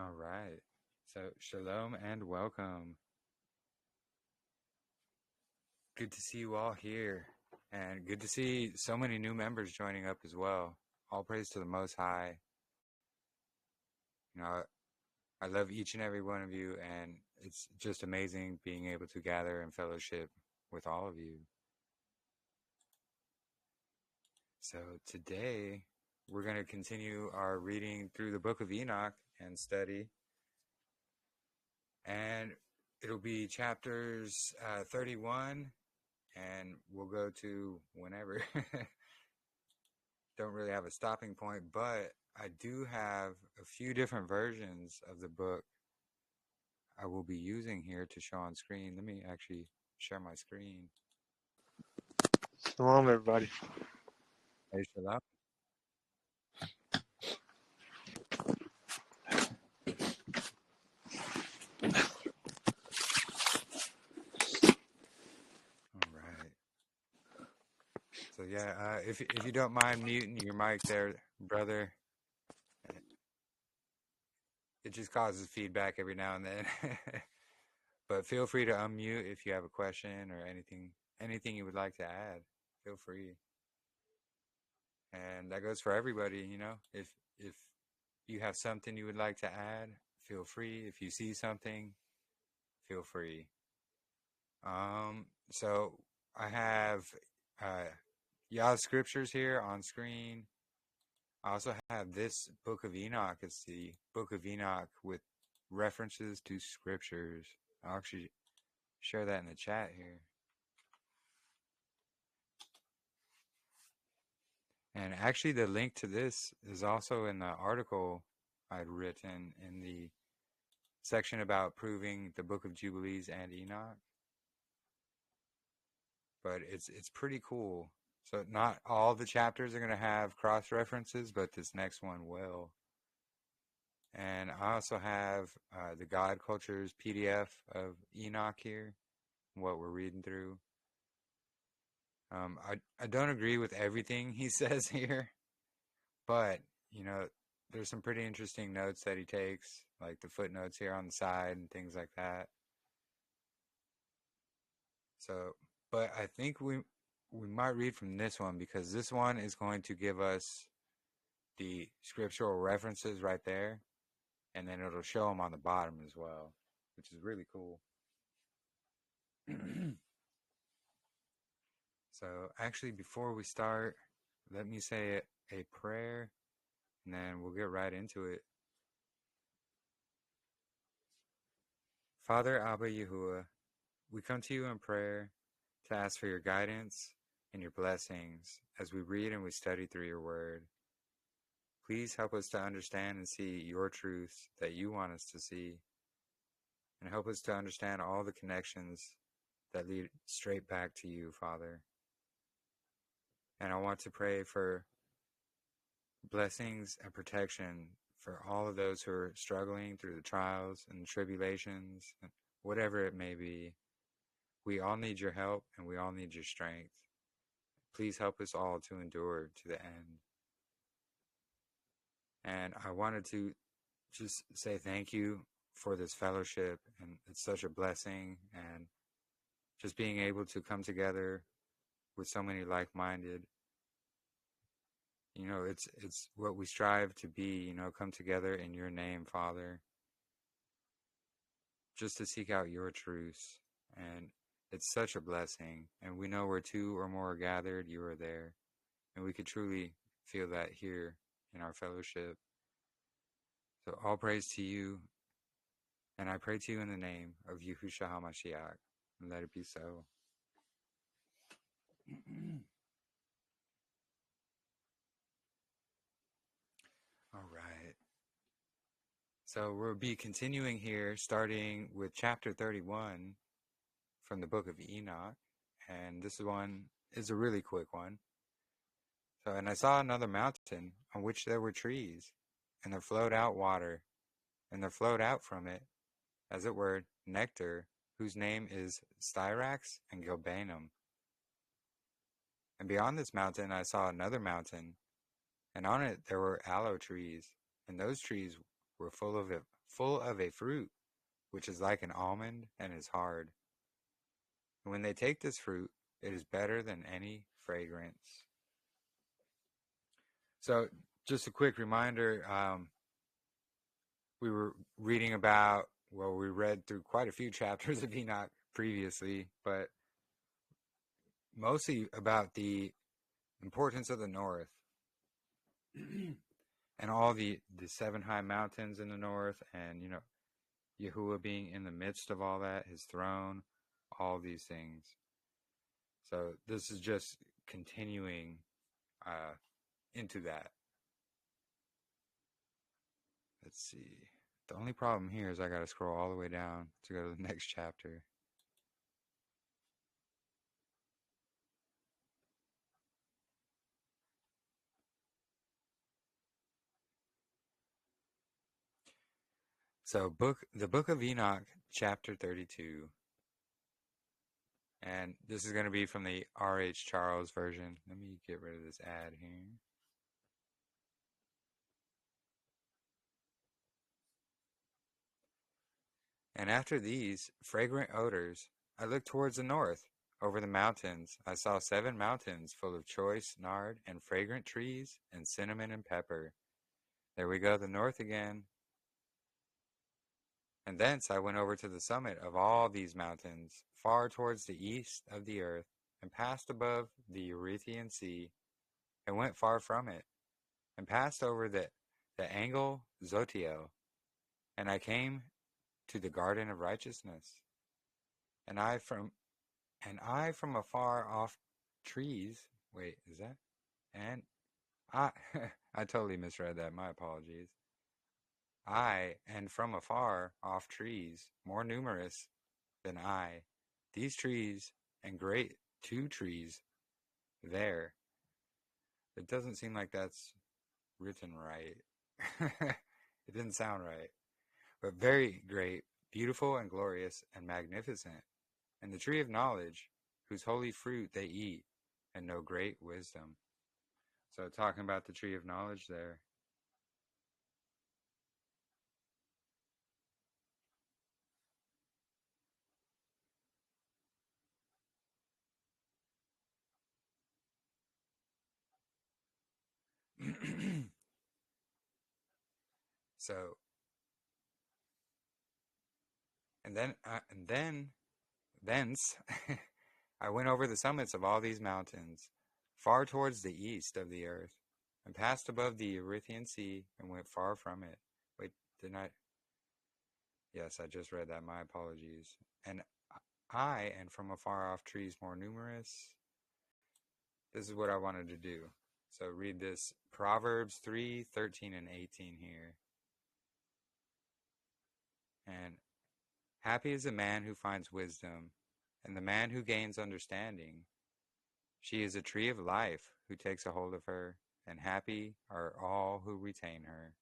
All right. So, shalom and welcome. Good to see you all here. And good to see so many new members joining up as well. All praise to the Most High. You know, I love each and every one of you, and it's just amazing being able to gather and fellowship with all of you. So, today we're going to continue our reading through the book of Enoch and study. And it'll be chapters 31. And we'll go to whenever. Don't really have a stopping point, but I do have a few different versions of the book I will be using here to show on screen. Let me actually share my screen. Shalom, everybody. Hey, Shalom. All right. So yeah, if you don't mind muting your mic there, brother, it just causes feedback every now and then. But feel free to unmute if you have a question or anything you would like to add. Feel free. And that goes for everybody, you know. If you have something you would like to add, feel free. If you see something, feel free. So I have Yah's scriptures here on screen. I also have this book of Enoch. It's the book of Enoch with references to scriptures. I'll actually share that in the chat here. And actually the link to this is also in the article I'd written in the section about proving the Book of Jubilees and Enoch. But it's pretty cool. So not all the chapters are going to have cross references, but this next one will. And I also have the God Cultures PDF of Enoch here, what we're reading through. I don't agree with everything he says here, but you know, there's some pretty interesting notes that he takes, like the footnotes here on the side and things like that. So, but I think we might read from this one because this one is going to give us the scriptural references right there, and then it'll show them on the bottom as well, which is really cool. So actually, before we start, let me say a prayer, and then we'll get right into it. Father Abba Yahuah, we come to you in prayer to ask for your guidance and your blessings as we read and we study through your word. Please help us to understand and see your truths that you want us to see, and help us to understand all the connections that lead straight back to you, Father. And I want to pray for blessings and protection for all of those who are struggling through the trials and tribulations, whatever it may be. We all need your help and we all need your strength. Please help us all to endure to the end. And I wanted to just say thank you for this fellowship, and it's such a blessing, and just being able to come together with so many like-minded. You know, it's what we strive to be, you know, come together in your name, Father, just to seek out your truths. And it's such a blessing. And we know where two or more are gathered, you are there. And we could truly feel that here in our fellowship. So all praise to you. And I pray to you in the name of Yahushua HaMashiach. And let it be so. All right. So we'll be continuing here, starting with chapter 31 from the book of Enoch. And this one is a really quick one. So, and I saw another mountain on which there were trees, and there flowed out water, and there flowed out from it, as it were, nectar, whose name is Styrax and Gilbanum. And beyond this mountain I saw another mountain, and on it there were aloe trees, and those trees were full of a fruit, which is like an almond and is hard. And when they take this fruit, it is better than any fragrance. So, just a quick reminder, we were reading about, well, we read through quite a few chapters of Enoch previously, but mostly about the importance of the north and all the seven high mountains in the north, and, Yahuah being in the midst of all that, his throne, all these things. So this is just continuing into that. Let's see. The only problem here is I got to scroll all the way down to go to the next chapter. So the book of Enoch, chapter 32. And this is going to be from the R.H. Charles version. Let me get rid of this ad here. And after these fragrant odors, I looked towards the north. Over the mountains, I saw 7 mountains full of choice nard and fragrant trees and cinnamon and pepper. There we go, the north again. And thence I went over to the summit of all these mountains, far towards the east of the earth, and passed above the Eurythian Sea, and went far from it, and passed over the angle Zotiel, and I came to the garden of righteousness. And I from afar off trees. Wait, is that? And I I totally misread that. My apologies. And from afar off trees, more numerous than I, these trees and great 2 trees there. It doesn't seem like that's written right. It didn't sound right. But very great, beautiful and glorious and magnificent. And the tree of knowledge, whose holy fruit they eat, and know great wisdom. So talking about the tree of knowledge there. So, thence, I went over the summits of all these mountains, far towards the east of the earth, and passed above the Eurythian Sea, and went far from it. Wait, didn't I? Yes, I just read that. My apologies. And from afar off trees more numerous. This is what I wanted to do. So read this Proverbs 3:13 and 18 here. And happy is the man who finds wisdom, and the man who gains understanding. She is a tree of life who takes a hold of her, and happy are all who retain her.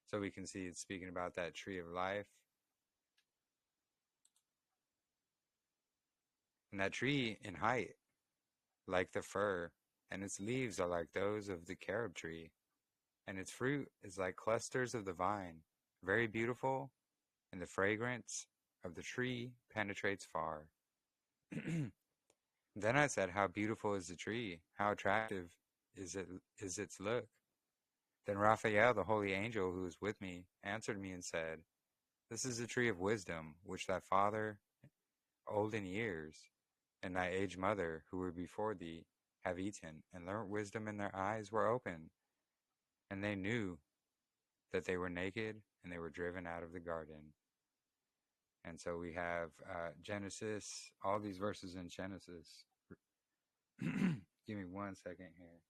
So we can see it's speaking about that tree of life. And that tree in height, like the fir, and its leaves are like those of the carob tree, and its fruit is like clusters of the vine, very beautiful, and the fragrance of the tree penetrates far. Then I said, how beautiful is the tree, how attractive is its look. Then Raphael, the holy angel who was with me, answered me and said, this is the tree of wisdom, which thy father, old in years, and thy aged mother, who were before thee, have eaten, and learnt wisdom, and their eyes were opened, and they knew that they were naked, and they were driven out of the garden. And so we have Genesis, all these verses in Genesis. Give me 1 second here.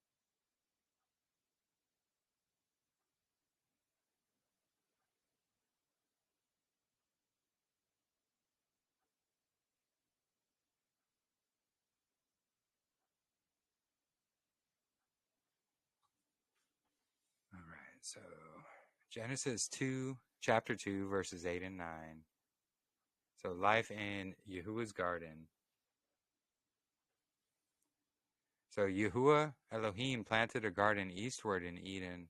All right, so Genesis 2, chapter 2, verses 8 and 9. So life in Yahuwah's garden. So Yahuwah Elohim planted a garden eastward in Eden,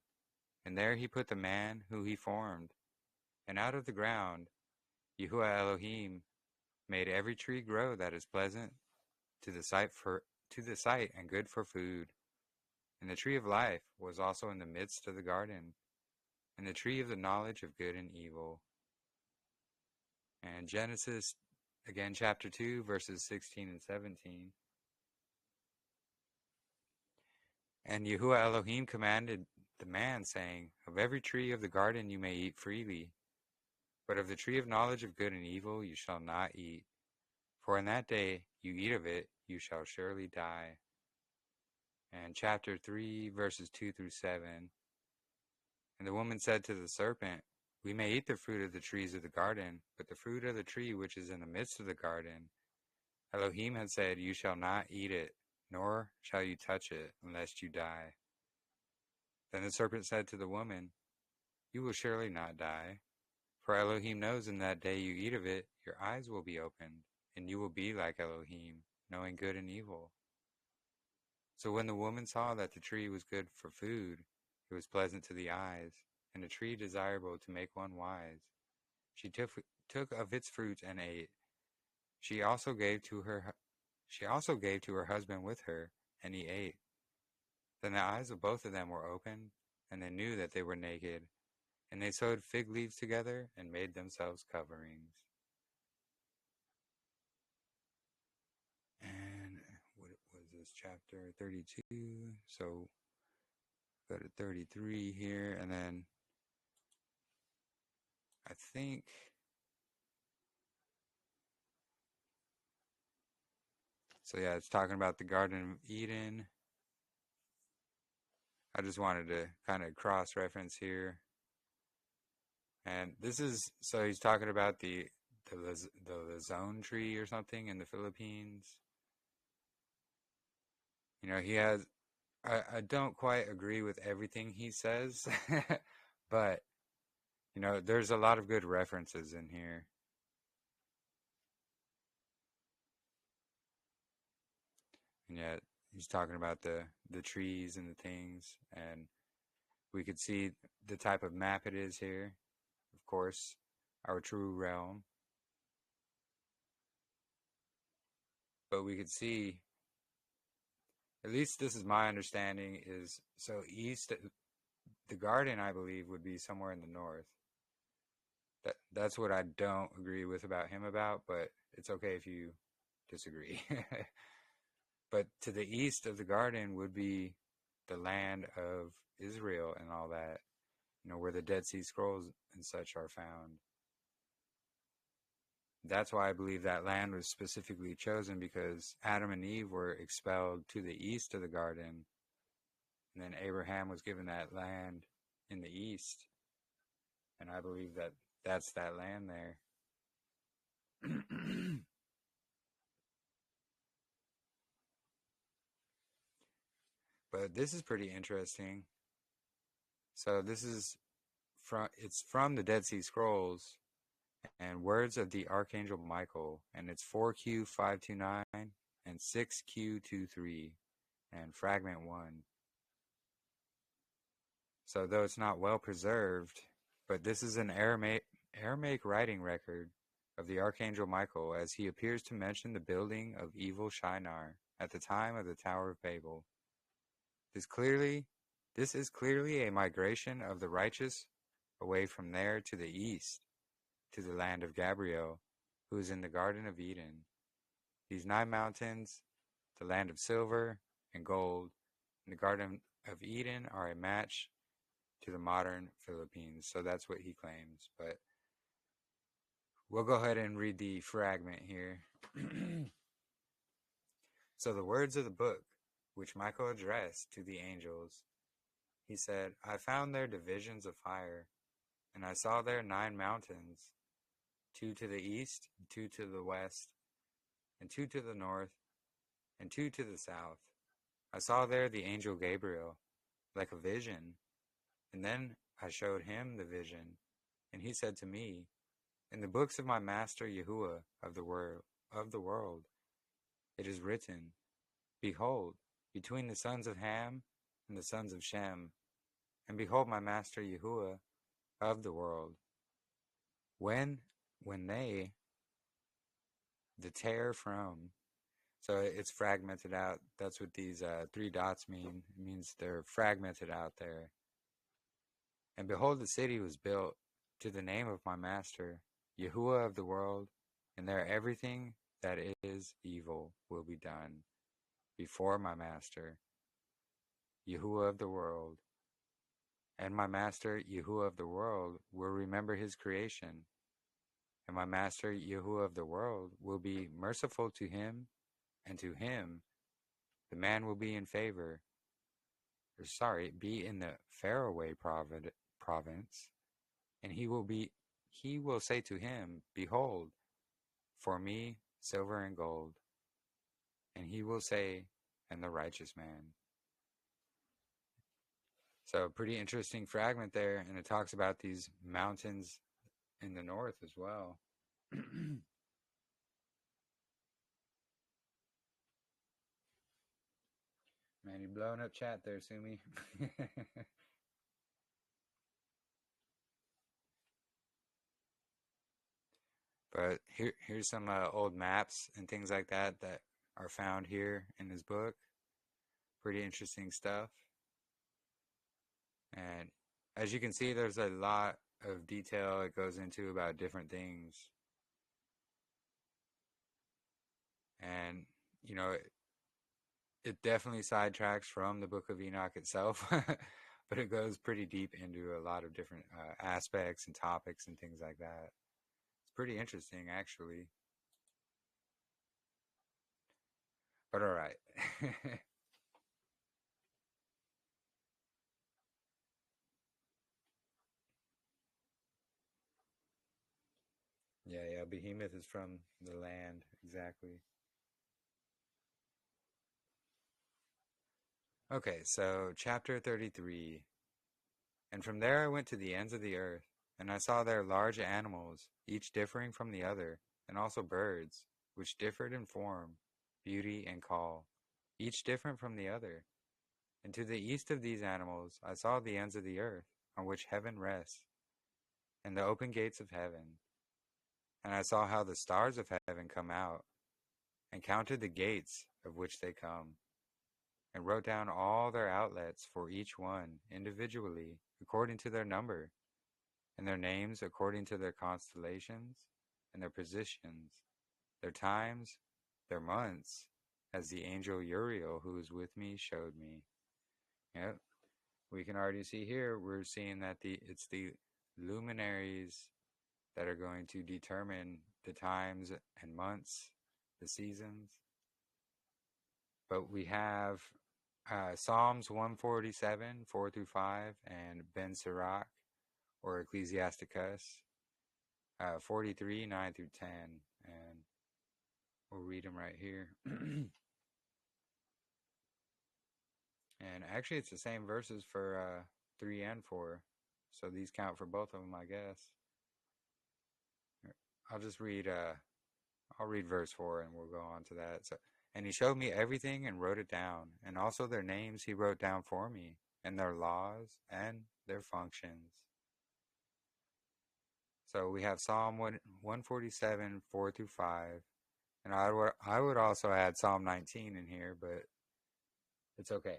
And there he put the man who he formed. And out of the ground Yahuah Elohim made every tree grow that is pleasant to the sight and good for food. And the tree of life was also in the midst of the garden, and the tree of the knowledge of good and evil. And Genesis, again, chapter 2, verses 16 and 17. And Yahuah Elohim commanded the man, saying, Of every tree of the garden you may eat freely, but of the tree of knowledge of good and evil you shall not eat. For in that day you eat of it, you shall surely die. And chapter 3, verses 2 through 7. And the woman said to the serpent, We may eat the fruit of the trees of the garden, but the fruit of the tree which is in the midst of the garden, Elohim had said, You shall not eat it, nor shall you touch it, lest you die. Then the serpent said to the woman, You will surely not die, for Elohim knows in that day you eat of it, your eyes will be opened, and you will be like Elohim, knowing good and evil. So when the woman saw that the tree was good for food, it was pleasant to the eyes, and a tree desirable to make one wise, she took of its fruits and ate. She also gave to her husband with her, and he ate. Then the eyes of both of them were opened, and they knew that they were naked, and they sewed fig leaves together and made themselves coverings. And what was this, chapter 32? So go to 33 here, and then I think so. Yeah, it's talking about the Garden of Eden. I just wanted to kind of cross-reference here. And this is, so he's talking about the Luzon tree or something in the Philippines. You know, he has, I don't quite agree with everything he says, but, you know, there's a lot of good references in here. And yet, he's talking about the trees and the things, and we could see the type of map it is here. Of course, our true realm. But we could see, at least this is my understanding, is so east, the garden, I believe, would be somewhere in the north. That's what I don't agree with about him about, but it's okay if you disagree. But to the east of the garden would be the land of Israel and all that, you know, where the Dead Sea Scrolls and such are found. That's why I believe that land was specifically chosen, because Adam and Eve were expelled to the east of the garden, and then Abraham was given that land in the east, and I believe that that's that land there. But this is pretty interesting. So this is it's from the Dead Sea Scrolls and Words of the Archangel Michael, and it's 4Q529 and 6Q23 and fragment 1. So though it's not well preserved, but this is an Aramaic writing record of the Archangel Michael, as he appears to mention the building of evil Shinar at the time of the Tower of Babel. This is clearly a migration of the righteous away from there to the east, to the land of Gabriel, who is in the Garden of Eden. These 9 mountains, the land of silver and gold, and the Garden of Eden are a match to the modern Philippines. So that's what he claims. But we'll go ahead and read the fragment here. So the words of the book, which Michael addressed to the angels, he said, I found there divisions of fire, and I saw there 9 mountains, 2 to the east, 2 to the west, and 2 to the north, and 2 to the south. I saw there the angel Gabriel, like a vision, and then I showed him the vision, and he said to me, In the books of my master Yahuah of the world, it is written, Behold, between the sons of Ham and the sons of Shem, And behold, my master Yahuah of the world, when they, the tear from, so it's fragmented out. That's what these 3 dots mean. It means they're fragmented out there. And behold, the city was built to the name of my master, Yahuah of the world, and there everything that is evil will be done before my master, Yahuah of the world. And my master, Yahuah of the world, will remember his creation. And my master, Yahuah of the world, will be merciful to him, and to him the man will be in favor. Be in the faraway province, and he will say to him, behold, for me silver and gold. And he will say, and the righteous man. So pretty interesting fragment there, and it talks about these mountains in the north as well. Man, you're blowing up chat there, Sumi. But here's some old maps and things like that are found here in his book. Pretty interesting stuff. And as you can see, there's a lot of detail it goes into about different things. And, you know, it definitely sidetracks from the Book of Enoch itself, but it goes pretty deep into a lot of different aspects and topics and things like that. It's pretty interesting, actually. But all right. Yeah, Behemoth is from the land, exactly. Okay, so chapter 33. And from there I went to the ends of the earth, and I saw there large animals, each differing from the other, and also birds, which differed in form, beauty, and call, each different from the other. And to the east of these animals I saw the ends of the earth, on which heaven rests, and the open gates of heaven. And I saw how the stars of heaven come out, and counted the gates of which they come, and wrote down all their outlets for each one individually according to their number, and their names according to their constellations, and their positions, their times, their months, as the angel Uriel who was with me showed me. Yep, we can already see here, we're seeing that it's the luminaries that are going to determine the times and months, the seasons. But we have Psalms 147, 4 through 5, and Ben Sirach, or Ecclesiasticus, 43, 9 through 10. And we'll read them right here. And actually, it's the same verses for 3 and 4. So these count for both of them, I guess. I'll just read, I'll read verse 4 and we'll go on to that. So, and he showed me everything and wrote it down, and also their names he wrote down for me, and their laws and their functions. So we have Psalm 147, 4 through 5. And I would also add Psalm 19 in here, but it's okay.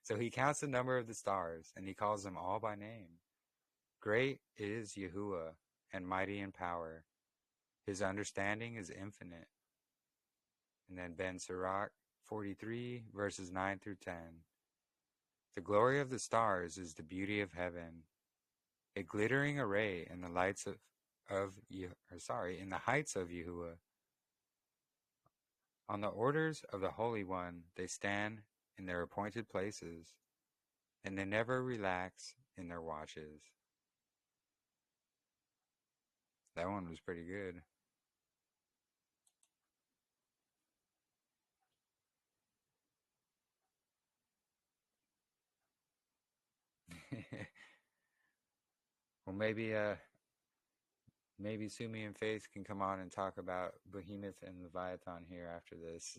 So he counts the number of the stars, and he calls them all by name. Great is Yahuah, and mighty in power. His understanding is infinite. And then Ben Sirach 43, verses 9 through 10. The glory of the stars is the beauty of heaven, a glittering array in the lights in the heights of Yahuah. On the orders of the Holy One they stand in their appointed places, and they never relax in their watches. That one was pretty good. Well, maybe Sumi and Faith can come on and talk about Behemoth and Leviathan here after this.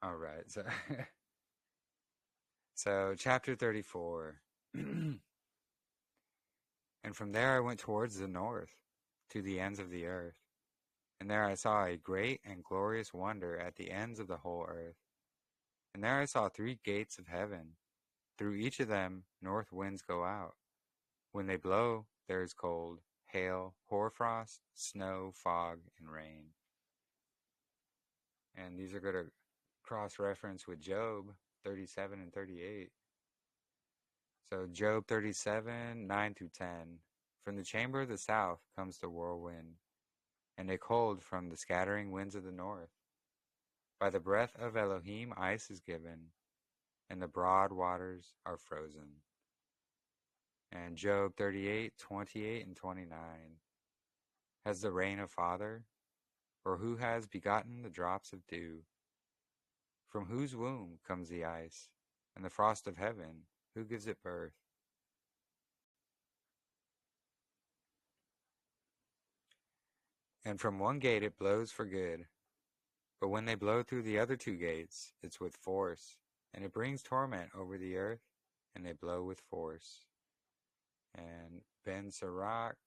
All right. So chapter 34. And from there I went towards the north, to the ends of the earth. And there I saw a great and glorious wonder at the ends of the whole earth. And there I saw 3 gates of heaven. Through each of them north winds go out. When they blow, there is cold, hail, hoarfrost, snow, fog, and rain. And these are going to cross-reference with Job 37 and 38. So Job 37, 9 through 10. From the chamber of the south comes the whirlwind, and a cold from the scattering winds of the north. By the breath of Elohim ice is given, and the broad waters are frozen. And Job 38, 28 and 29. Has the rain a father? Or who has begotten the drops of dew? From whose womb comes the ice, and the frost of heaven? Who gives it birth? And from one gate it blows for good, but when they blow through the other 2 gates, it's with force, and it brings torment over the earth, and they blow with force. And Ben Sirach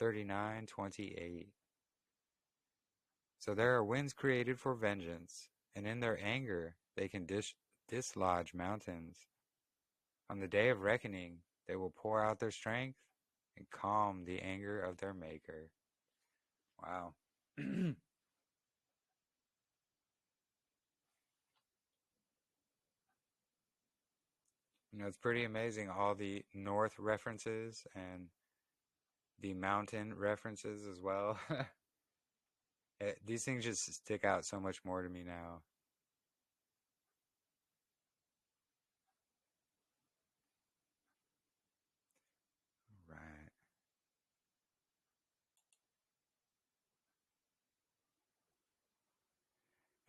39:28. So there are winds created for vengeance, and in their anger they can dislodge mountains. On the day of reckoning, they will pour out their strength and calm the anger of their maker. Wow. It's pretty amazing, all the north references and the mountain references as well. These things just stick out so much more to me now. Right.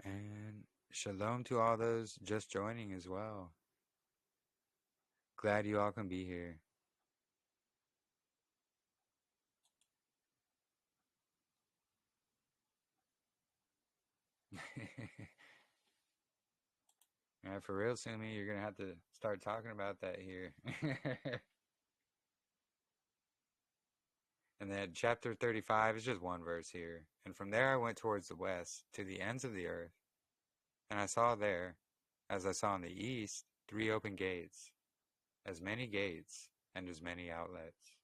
And shalom to all those just joining as well. Glad you all can be here. Yeah, for real, Sumi, you're going to have to start talking about that here. And then chapter 35 is just one verse here. And from there I went towards the west, to the ends of the earth. And I saw there, as I saw in the east, 3 open gates, as many gates and as many outlets.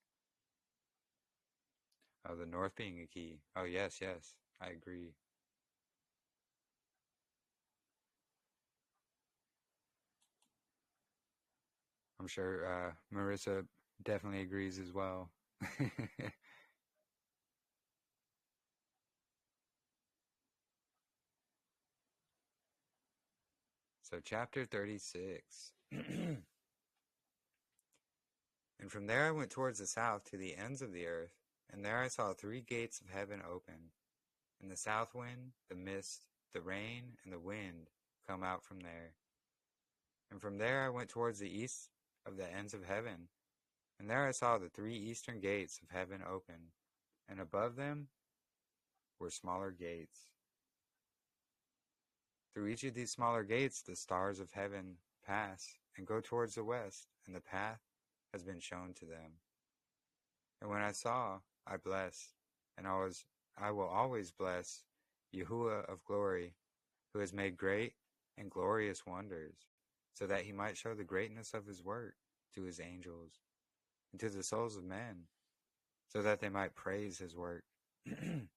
Oh, the north being a key. Oh, yes, I agree. I'm sure Marissa definitely agrees as well. So chapter 36. And from there I went towards the south to the ends of the earth, and there I saw 3 gates of heaven open, and the south wind, the mist, the rain, and the wind come out from there. And from there I went towards the east of the ends of heaven, and there I saw the 3 eastern gates of heaven open, and above them were smaller gates. Through each of these smaller gates the stars of heaven pass and go towards the west, and the path has been shown to them. And when I saw, I blessed, and I will always bless Yahuah of glory, who has made great and glorious wonders, so that he might show the greatness of his work to his angels and to the souls of men, so that they might praise his work, and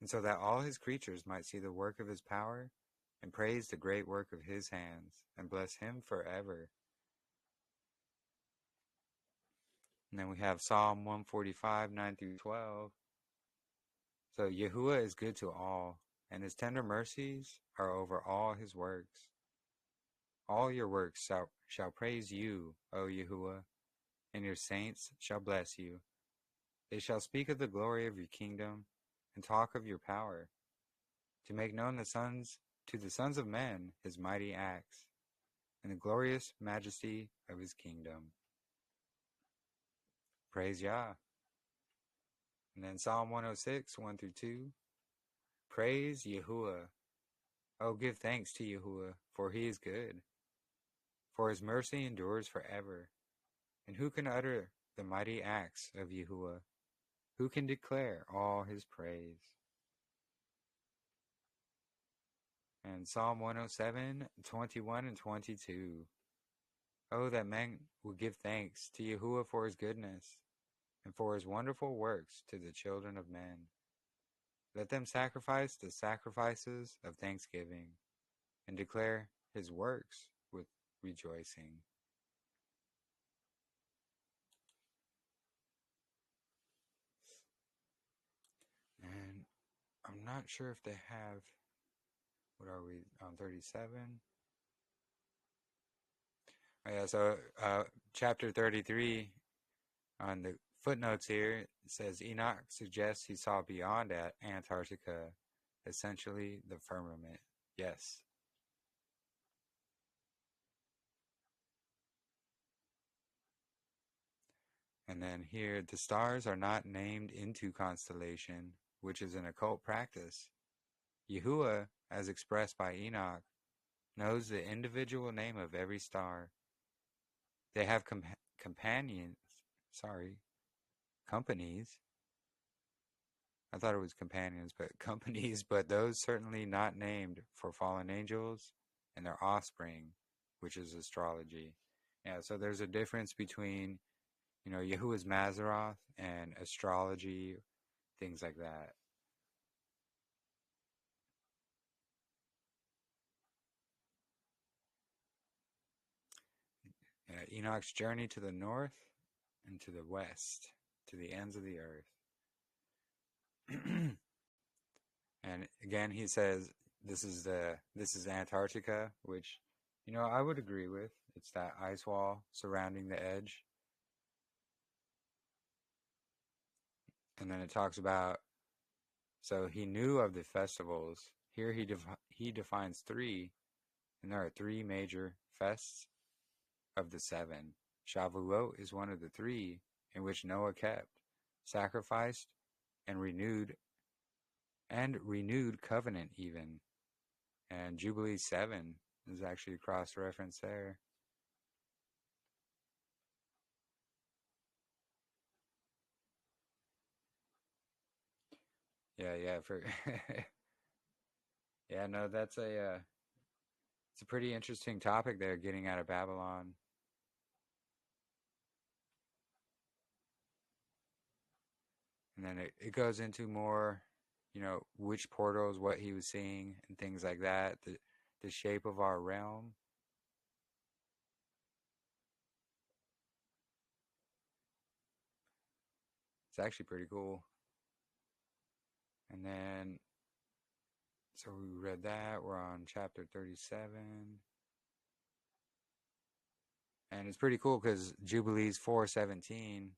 so that all his creatures might see the work of his power and praise the great work of his hands, and bless him forever. And then we have Psalm 145, 9 through 12. So Yahuah is good to all, and his tender mercies are over all his works. All your works shall praise you, O Yahuah, and your saints shall bless you. They shall speak of the glory of your kingdom, and talk of your power, to make known to the sons of men his mighty acts, and the glorious majesty of his kingdom. Praise Yah. And then Psalm 106, 1 through 2. Praise Yahuah. Oh, give thanks to Yahuah, for he is good, for his mercy endures forever. And who can utter the mighty acts of Yahuah? Who can declare all his praise? And Psalm 107, 21 and 22. Oh, that man would give thanks to Yahuah for his goodness, and for his wonderful works to the children of men. Let them sacrifice the sacrifices of thanksgiving, and declare his works with rejoicing. And I'm not sure if they have, what are we, on 37? Oh yeah, so chapter 33, on the footnotes here, it says Enoch suggests he saw beyond Antarctica, essentially the firmament. Yes. And then here, the stars are not named into constellation, which is an occult practice. Yahuah, as expressed by Enoch, knows the individual name of every star. They have companies. I thought it was companions, but companies, but those certainly not named for fallen angels and their offspring, which is astrology. Yeah, so there's a difference between, Yahuah's Mazaroth and astrology, things like that. Enoch's journey to the north and to the west, to the ends of the earth. And again, he says this is Antarctica, which, I would agree with. It's that ice wall surrounding the edge. And then it talks about, so he knew of the festivals. Here he defines three, and there are three major fests of the seven. Shavuot is one of the three in which Noah kept, sacrificed, and renewed covenant even. And Jubilee 7 is actually a cross-reference there. Yeah, for yeah, no, that's it's a pretty interesting topic there, getting out of Babylon. And then it goes into more, which portals, what he was seeing, and things like that, the shape of our realm. It's actually pretty cool. And then, so we read that. We're on chapter 37. And it's pretty cool because Jubilees 4:17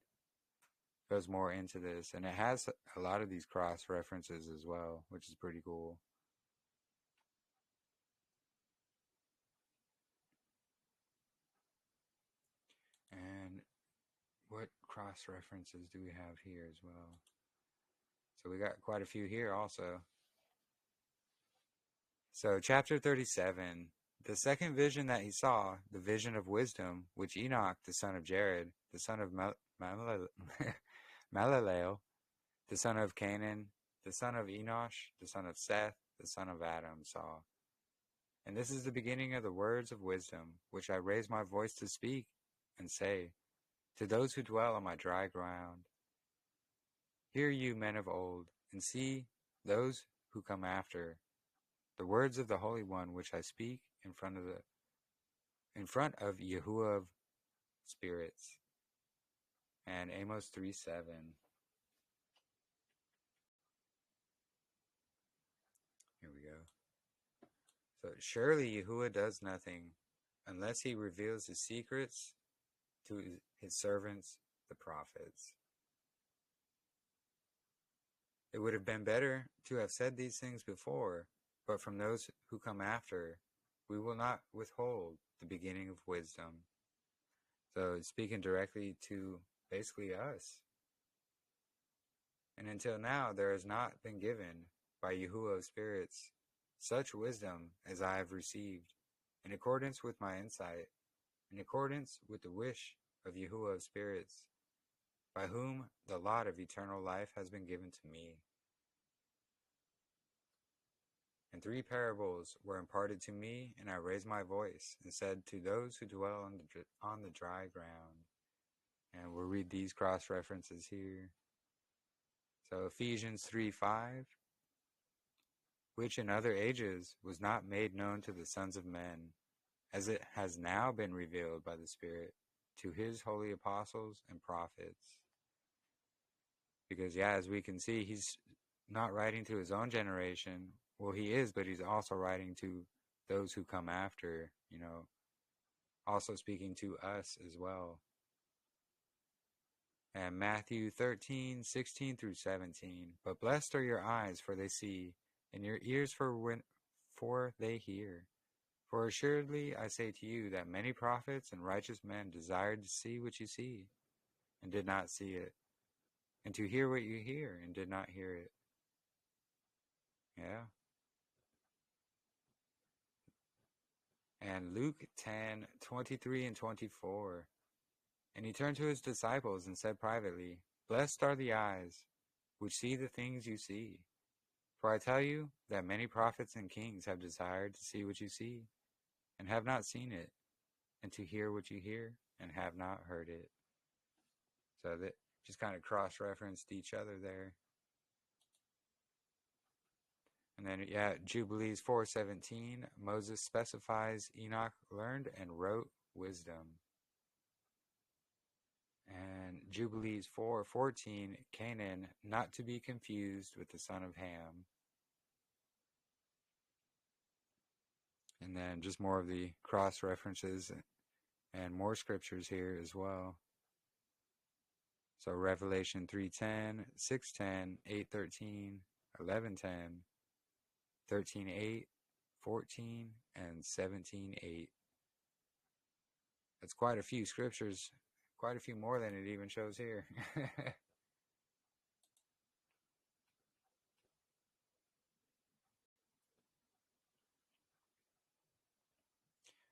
goes more into this. And it has a lot of these cross references as well, which is pretty cool. And what cross references do we have here as well? So we got quite a few here also. So chapter 37, the second vision that he saw, the vision of wisdom, which Enoch, the son of Jared, the son of Malaleel, the son of Canaan, the son of Enosh, the son of Seth, the son of Adam, saw. And this is the beginning of the words of wisdom, which I raise my voice to speak and say, to those who dwell on my dry ground, hear you, men of old, and see those who come after, the words of the Holy One which I speak in front of Yahuah of spirits. And Amos 3:7. Here we go. So surely Yahuah does nothing unless he reveals his secrets to his servants, the prophets. It would have been better to have said these things before, but from those who come after, we will not withhold the beginning of wisdom. So it's speaking directly to basically us. And until now, there has not been given by Yahuah of spirits such wisdom as I have received, in accordance with my insight, in accordance with the wish of Yahuah of spirits, by whom the lot of eternal life has been given to me. And 3 parables were imparted to me, and I raised my voice and said to those who dwell on the dry ground. And we'll read these cross references here. So Ephesians 3:5, which in other ages was not made known to the sons of men, as it has now been revealed by the Spirit to his holy apostles and prophets. Because, as we can see, he's not writing to his own generation. Well, he is, but he's also writing to those who come after, also speaking to us as well. And Matthew 13:16 through 17. But blessed are your eyes, for they see, and your ears, for they hear. For assuredly I say to you that many prophets and righteous men desired to see what you see, and did not see it, and to hear what you hear, and did not hear it. Yeah. And Luke 10:23 and 24. And he turned to his disciples and said privately, Blessed are the eyes which see the things you see. For I tell you that many prophets and kings have desired to see what you see, and have not seen it, and to hear what you hear, and have not heard it. So that just kind of cross-referenced each other there. And then, Jubilees 4:17, Moses specifies Enoch learned and wrote wisdom. And Jubilees 4:14, Canaan, not to be confused with the son of Ham. And then just more of the cross-references and more scriptures here as well. So Revelation 3:10, 6:10, 8:13, 11:10, 13:8, 14, and 17:8. That's quite a few scriptures, quite a few more than it even shows here.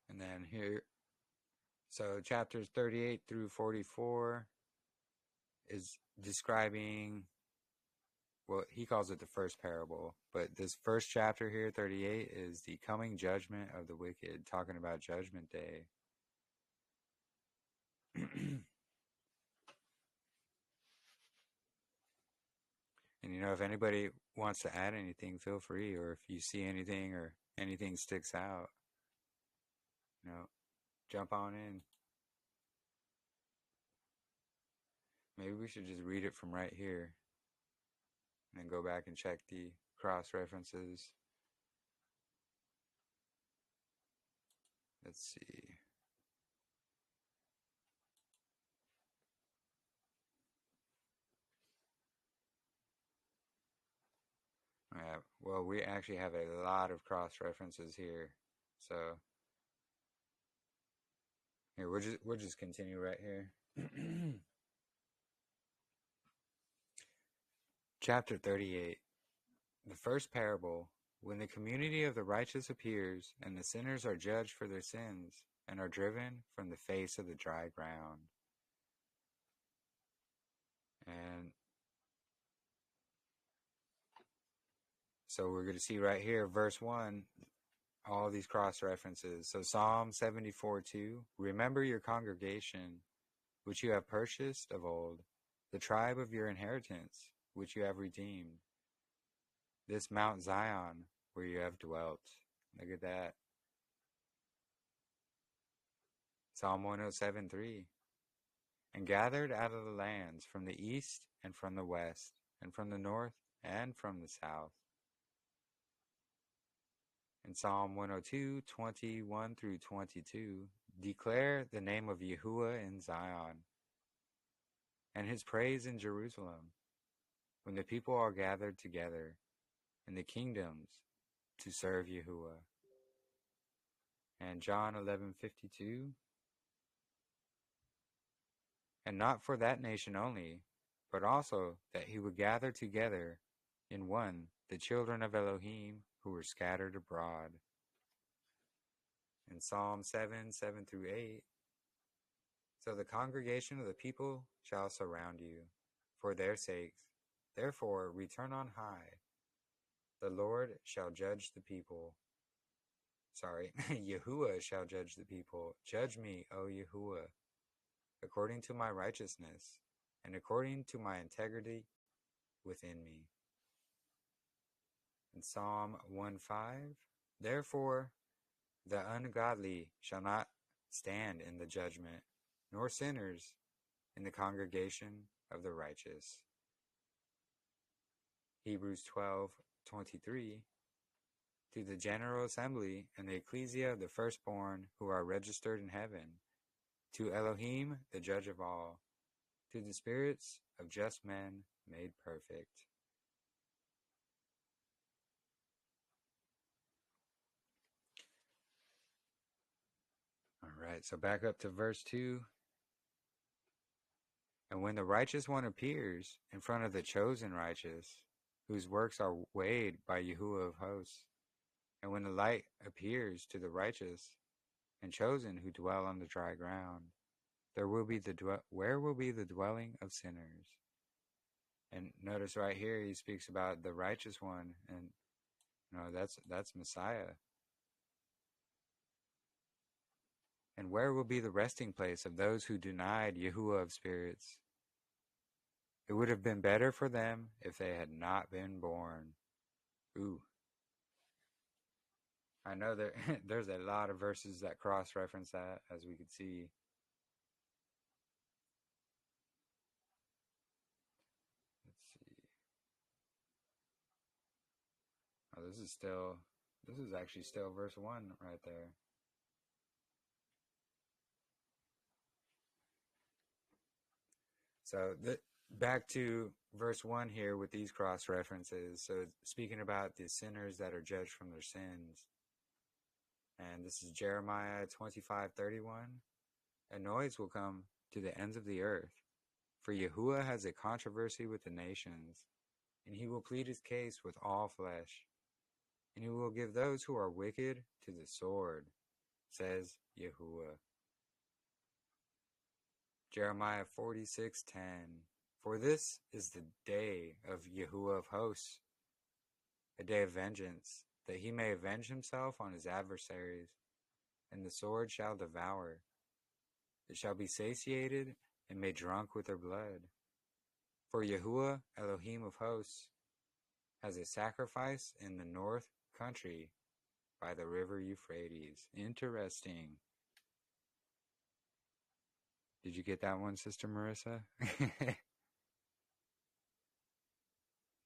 And then here, so chapters 38 through 44 is describing, well, he calls it the first parable, but this first chapter here, 38, is the coming judgment of the wicked, talking about Judgment Day. And if anybody wants to add anything, feel free, or if you see anything or anything sticks out, jump on in. Maybe we should just read it from right here and then go back and check the cross references. Let's see. Well, we actually have a lot of cross references here, so here we'll just continue right here. Chapter 38. The first parable, when the community of the righteous appears, and the sinners are judged for their sins, and are driven from the face of the dry ground. And so we're going to see right here, verse 1, all these cross references. So Psalm 74:2, remember your congregation, which you have purchased of old, the tribe of your inheritance, which you have redeemed, this Mount Zion, where you have dwelt. Look at that. Psalm 107:3, and gathered out of the lands from the east and from the west, and from the north and from the south. In Psalm 102:21 through 22, declare the name of Yahuah in Zion, and his praise in Jerusalem, when the people are gathered together in the kingdoms to serve Yahuah. And John 11:52, and not for that nation only, but also that he would gather together in one the children of Elohim who were scattered abroad. In Psalm 7 through 8, so the congregation of the people shall surround you, for their sakes. Therefore return on high. The Lord shall judge the people. Yahuah shall judge the people. Judge me, O Yahuah, according to my righteousness, and according to my integrity within me. In Psalm 1:5, therefore the ungodly shall not stand in the judgment, nor sinners in the congregation of the righteous. Hebrews 12:23, to the general assembly and the ecclesia of the firstborn who are registered in heaven, to Elohim, the judge of all, to the spirits of just men made perfect. All right, so back up to verse 2. And when the righteous one appears in front of the chosen righteous, whose works are weighed by Yahuah of hosts, and when the light appears to the righteous and chosen who dwell on the dry ground, where will be the dwelling of sinners? And notice right here he speaks about the righteous one, and that's Messiah. And where will be the resting place of those who denied Yahuah of spirits? It would have been better for them if they had not been born. Ooh. I know there's a lot of verses that cross-reference that, as we could see. Let's see. Oh, this is actually still verse 1 right there. So back to verse 1 here with these cross-references. So speaking about the sinners that are judged from their sins. And this is Jeremiah 25:31. And noise will come to the ends of the earth, for Yahuah has a controversy with the nations, and he will plead his case with all flesh, and he will give those who are wicked to the sword, says Yahuah. Jeremiah 46:10. For this is the day of Yahuah of hosts, a day of vengeance, that he may avenge himself on his adversaries, and the sword shall devour. It shall be satiated and made drunk with their blood. For Yahuah, Elohim of hosts, has a sacrifice in the north country by the river Euphrates. Interesting. Did you get that one, Sister Marissa?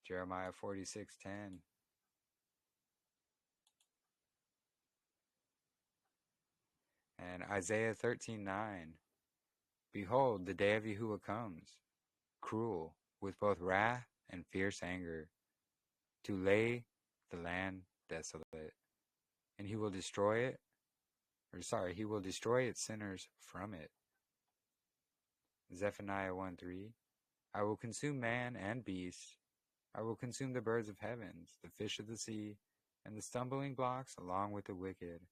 Jeremiah 46:10. And Isaiah 13:9. Behold, the day of Yahuah comes, cruel, with both wrath and fierce anger, to lay the land desolate. And he will destroy its sinners from it. Zephaniah 1:3. I will consume man and beast. I will consume the birds of heavens, the fish of the sea, and the stumbling blocks along with the wicked.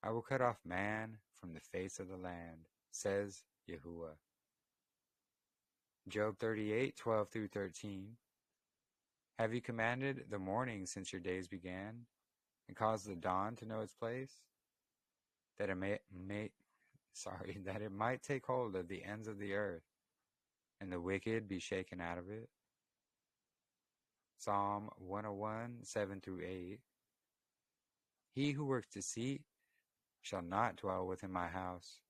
I will cut off man from the face of the land, says Yahuah. Job 38:12 through 13. Have you commanded the morning since your days began, and caused the dawn to know its place, that it that it might take hold of the ends of the earth, and the wicked be shaken out of it? Psalm 101:7 through 8. He who works deceit shall not dwell within my house.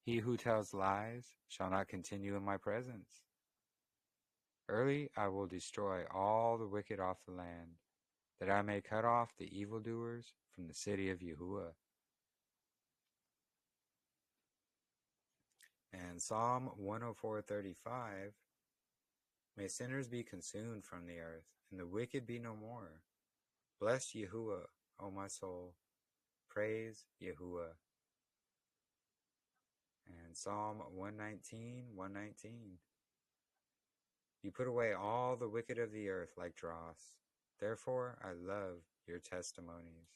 He who tells lies shall not continue in my presence. Early I will destroy all the wicked off the land, that I may cut off the evildoers from the city of Yahuah. And Psalm 104:35. May sinners be consumed from the earth, and the wicked be no more. Bless Yahuah, O my soul. Praise Yahuah. And Psalm 119:119. You put away all the wicked of the earth like dross. Therefore I love your testimonies.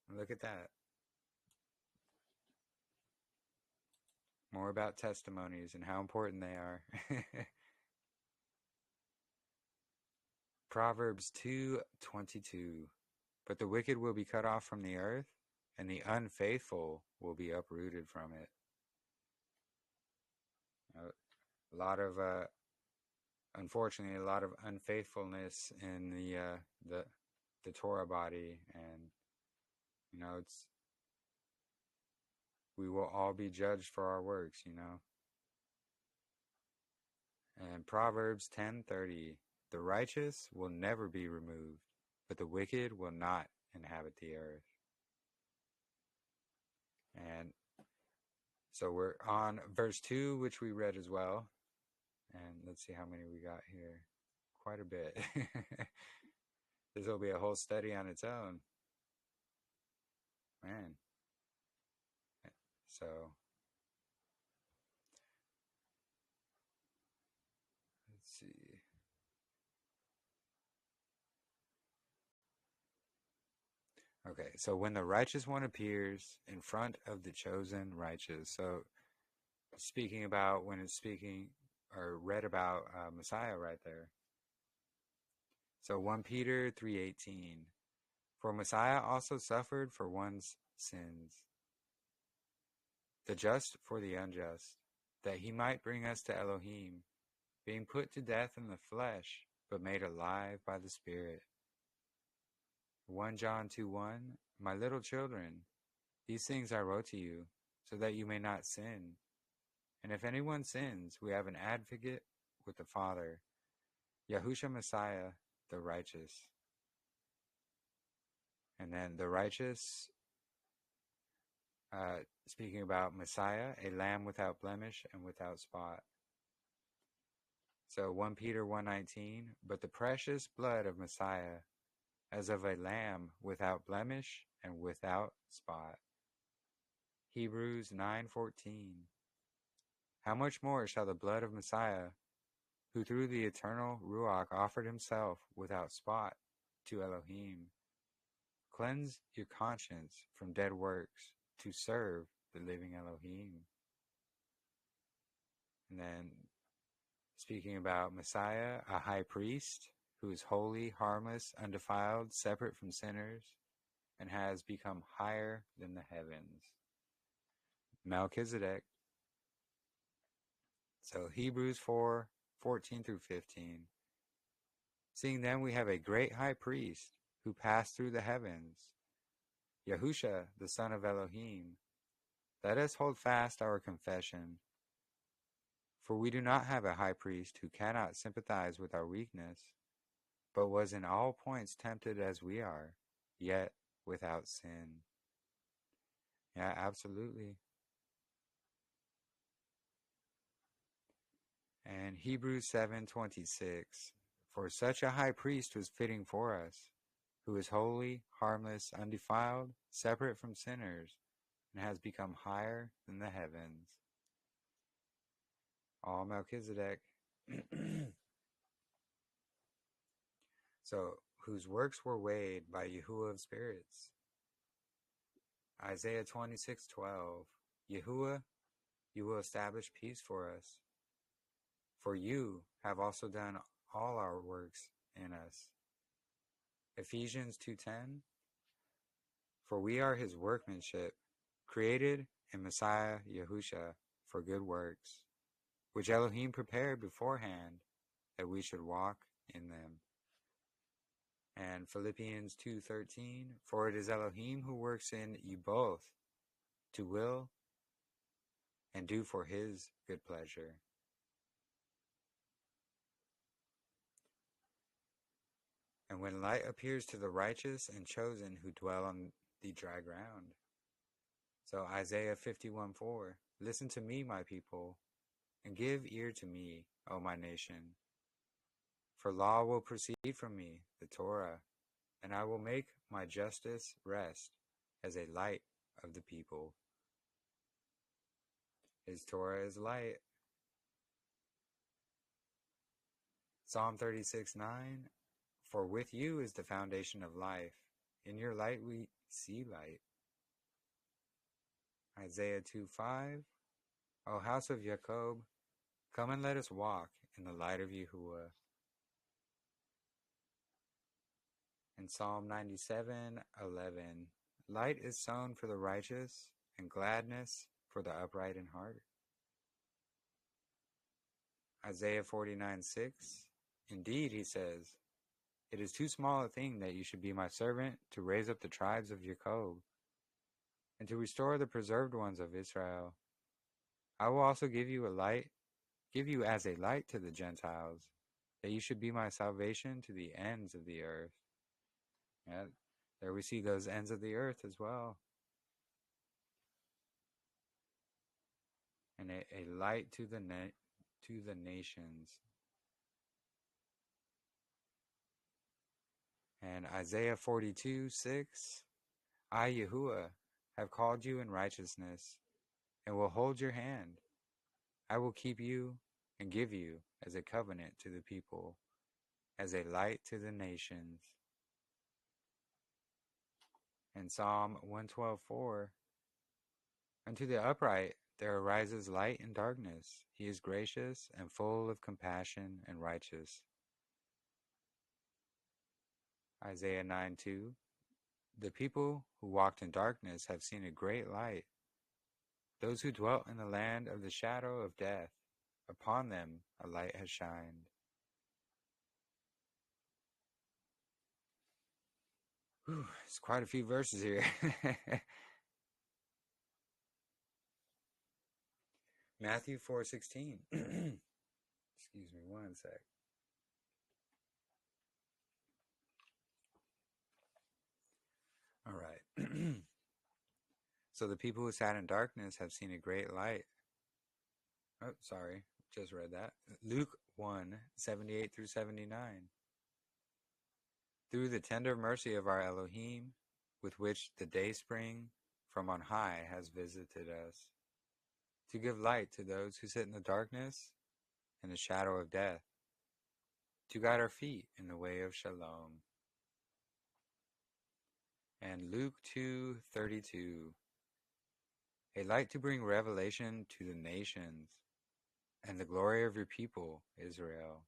And look at that. More about testimonies and how important they are. Proverbs 2:22. But the wicked will be cut off from the earth, and the unfaithful will be uprooted from it. A lot of, unfortunately, a lot of unfaithfulness in the Torah body, and we will all be judged for our works, And Proverbs 10:30, the righteous will never be removed, but the wicked will not inhabit the earth. And so we're on verse 2, which we read as well. And let's see how many we got here. Quite a bit. This will be a whole study on its own. Man. So, let's see. Okay, so when the righteous one appears in front of the chosen righteous. So, speaking about when it's speaking or read about Messiah right there. So 1 Peter 3:18. For Messiah also suffered for one's sins, the just for the unjust, that he might bring us to Elohim, being put to death in the flesh, but made alive by the Spirit. 1 John 2:1. My little children, these things I wrote to you, so that you may not sin. And if anyone sins, we have an advocate with the Father, Yahushua Messiah, the righteous. And then the righteous, speaking about Messiah, a lamb without blemish and without spot. So 1 Peter 1:19, but the precious blood of Messiah, as of a lamb without blemish and without spot. Hebrews 9:14, how much more shall the blood of Messiah, who through the eternal Ruach offered himself without spot to Elohim, cleanse your conscience from dead works to serve the living Elohim. And then speaking about Messiah, a high priest who is holy, harmless, undefiled, separate from sinners, and has become higher than the heavens. Melchizedek. So Hebrews 4:14 through 15. Seeing then we have a great high priest who passed through the heavens, Yahusha, the son of Elohim. Let us hold fast our confession. For we do not have a high priest who cannot sympathize with our weakness, but was in all points tempted as we are, yet without sin. Yeah, absolutely. And Hebrews 7:26, for such a high priest was fitting for us, who is holy, harmless, undefiled, separate from sinners, and has become higher than the heavens. All Melchizedek. So, whose works were weighed by Yahuah of spirits. Isaiah 26:12, Yahuah, you will establish peace for us. For you have also done all our works in us. Ephesians 2:10, for we are his workmanship, created in Messiah Yahusha for good works, which Elohim prepared beforehand that we should walk in them. And Philippians 2:13, for it is Elohim who works in you both to will and do for his good pleasure. And when light appears to the righteous and chosen who dwell on the dry ground. So Isaiah 51:4, listen to me, my people, and give ear to me, O my nation. For law will proceed from me, the Torah, and I will make my justice rest as a light of the people. His Torah is light. Psalm 36:9, for with you is the foundation of life, In your light we see light. Isaiah 2:5. O house of Jacob, come and let us walk in the light of Yahuah. In Psalm 97:11, light is sown for the righteous, and gladness for the upright in heart. Isaiah 49:6, indeed, he says, it is too small a thing that you should be my servant to raise up the tribes of Jacob, and to restore the preserved ones of Israel. I will also give you as a light to the Gentiles, that you should be my salvation to the ends of the earth. Yeah, there we see those ends of the earth as well. And a light to the nations. And Isaiah 42:6, I, Yahuah, have called you in righteousness, and will hold your hand. I will keep you and give you as a covenant to the people, as a light to the nations. And Psalm 112:4, unto the upright there arises light in darkness. He is gracious and full of compassion and righteous. Isaiah 9:2, the people who walked in darkness have seen a great light. Those who dwelt in the land of the shadow of death, upon them a light has shined. Whew, it's quite a few verses here. Matthew 4:16. Excuse me one sec. All right. So the people who sat in darkness have seen a great light. Oh, sorry. Just read that. Luke 1:78-79. Through the tender mercy of our Elohim, with which the dayspring from on high has visited us, to give light to those who sit in the darkness and the shadow of death, to guide our feet in the way of Shalom. And Luke 2:32, a light to bring revelation to the nations, and the glory of your people, Israel.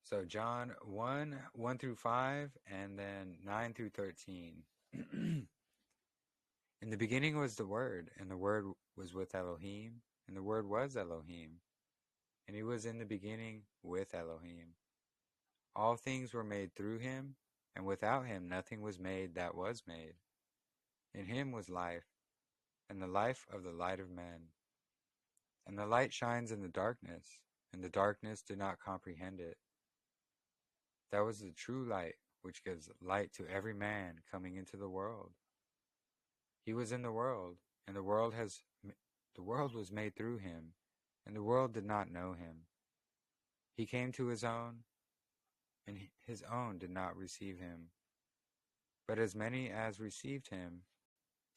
So John 1:1-5, and then 9-13. In the beginning was the Word, and the Word was with Elohim, and the Word was Elohim, and he was in the beginning with Elohim. All things were made through him, and without him nothing was made that was made. In him was life, and the life of the light of men. And the light shines in the darkness, and the darkness did not comprehend it. That was the true light, which gives light to every man coming into the world. He was in the world, and the world was made through him, and the world did not know him. He came to his own, and his own did not receive him. But as many as received him,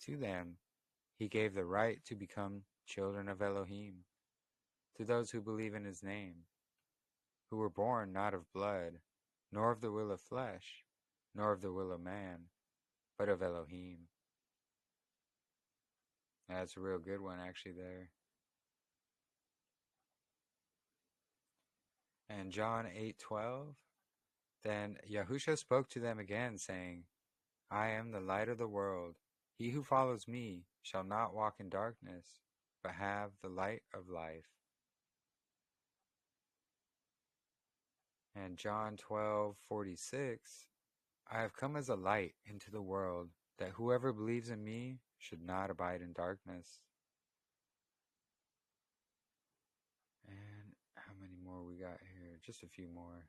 to them he gave the right to become children of Elohim, to those who believe in his name, who were born not of blood, nor of the will of flesh, nor of the will of man, but of Elohim. That's a real good one actually there. And John 8:12, then Yahushua spoke to them again, saying, I am the light of the world. He who follows me shall not walk in darkness, but have the light of life. And John 12:46, I have come as a light into the world, that whoever believes in me should not abide in darkness. And how many more we got here? Just a few more.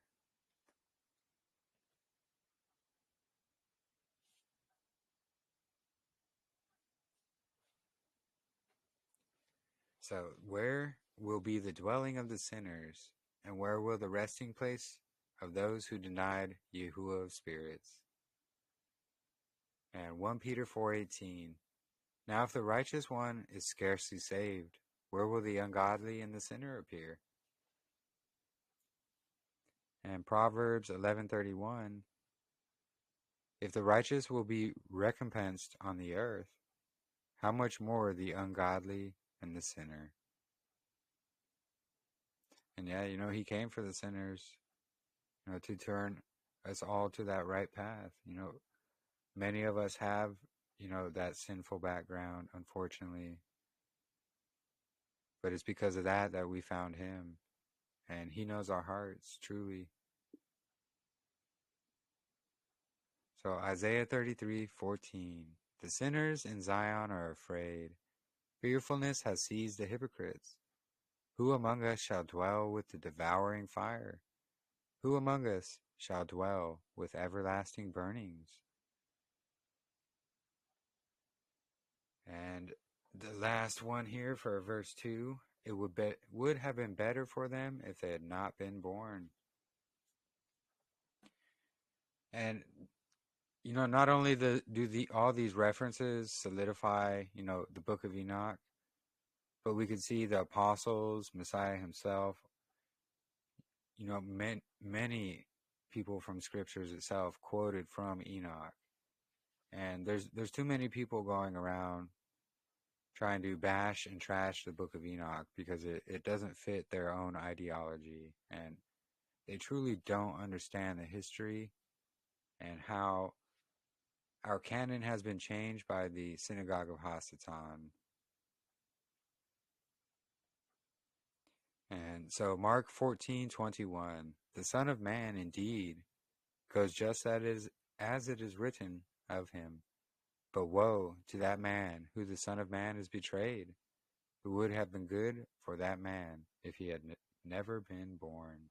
So, where will be the dwelling of the sinners, and where will the resting place of those who denied Yahuah of spirits? And 1 Peter 4:18, now if the righteous one is scarcely saved, where will the ungodly and the sinner appear? And Proverbs 11:31, if the righteous will be recompensed on the earth, how much more the ungodly and the sinner? And yeah, he came for the sinners, to turn us all to that right path. Many of us have, that sinful background, unfortunately. But it's because of that we found him. And he knows our hearts, truly. So Isaiah 33:14, the sinners in Zion are afraid. Fearfulness has seized the hypocrites. Who among us shall dwell with the devouring fire? Who among us shall dwell with everlasting burnings? And the last one here for verse 2, it would have been better for them if they had not been born. And not only do all these references solidify, the book of Enoch, but we could see the apostles, Messiah himself, many people from scriptures itself quoted from Enoch. And there's too many people going around trying to bash and trash the book of Enoch because it doesn't fit their own ideology. And they truly don't understand the history and how our canon has been changed by the Synagogue of Hasatan. And so Mark 14:21, the Son of Man indeed goes just as it is written of him. But woe to that man who the Son of Man is betrayed. It would have been good for that man if he had never been born.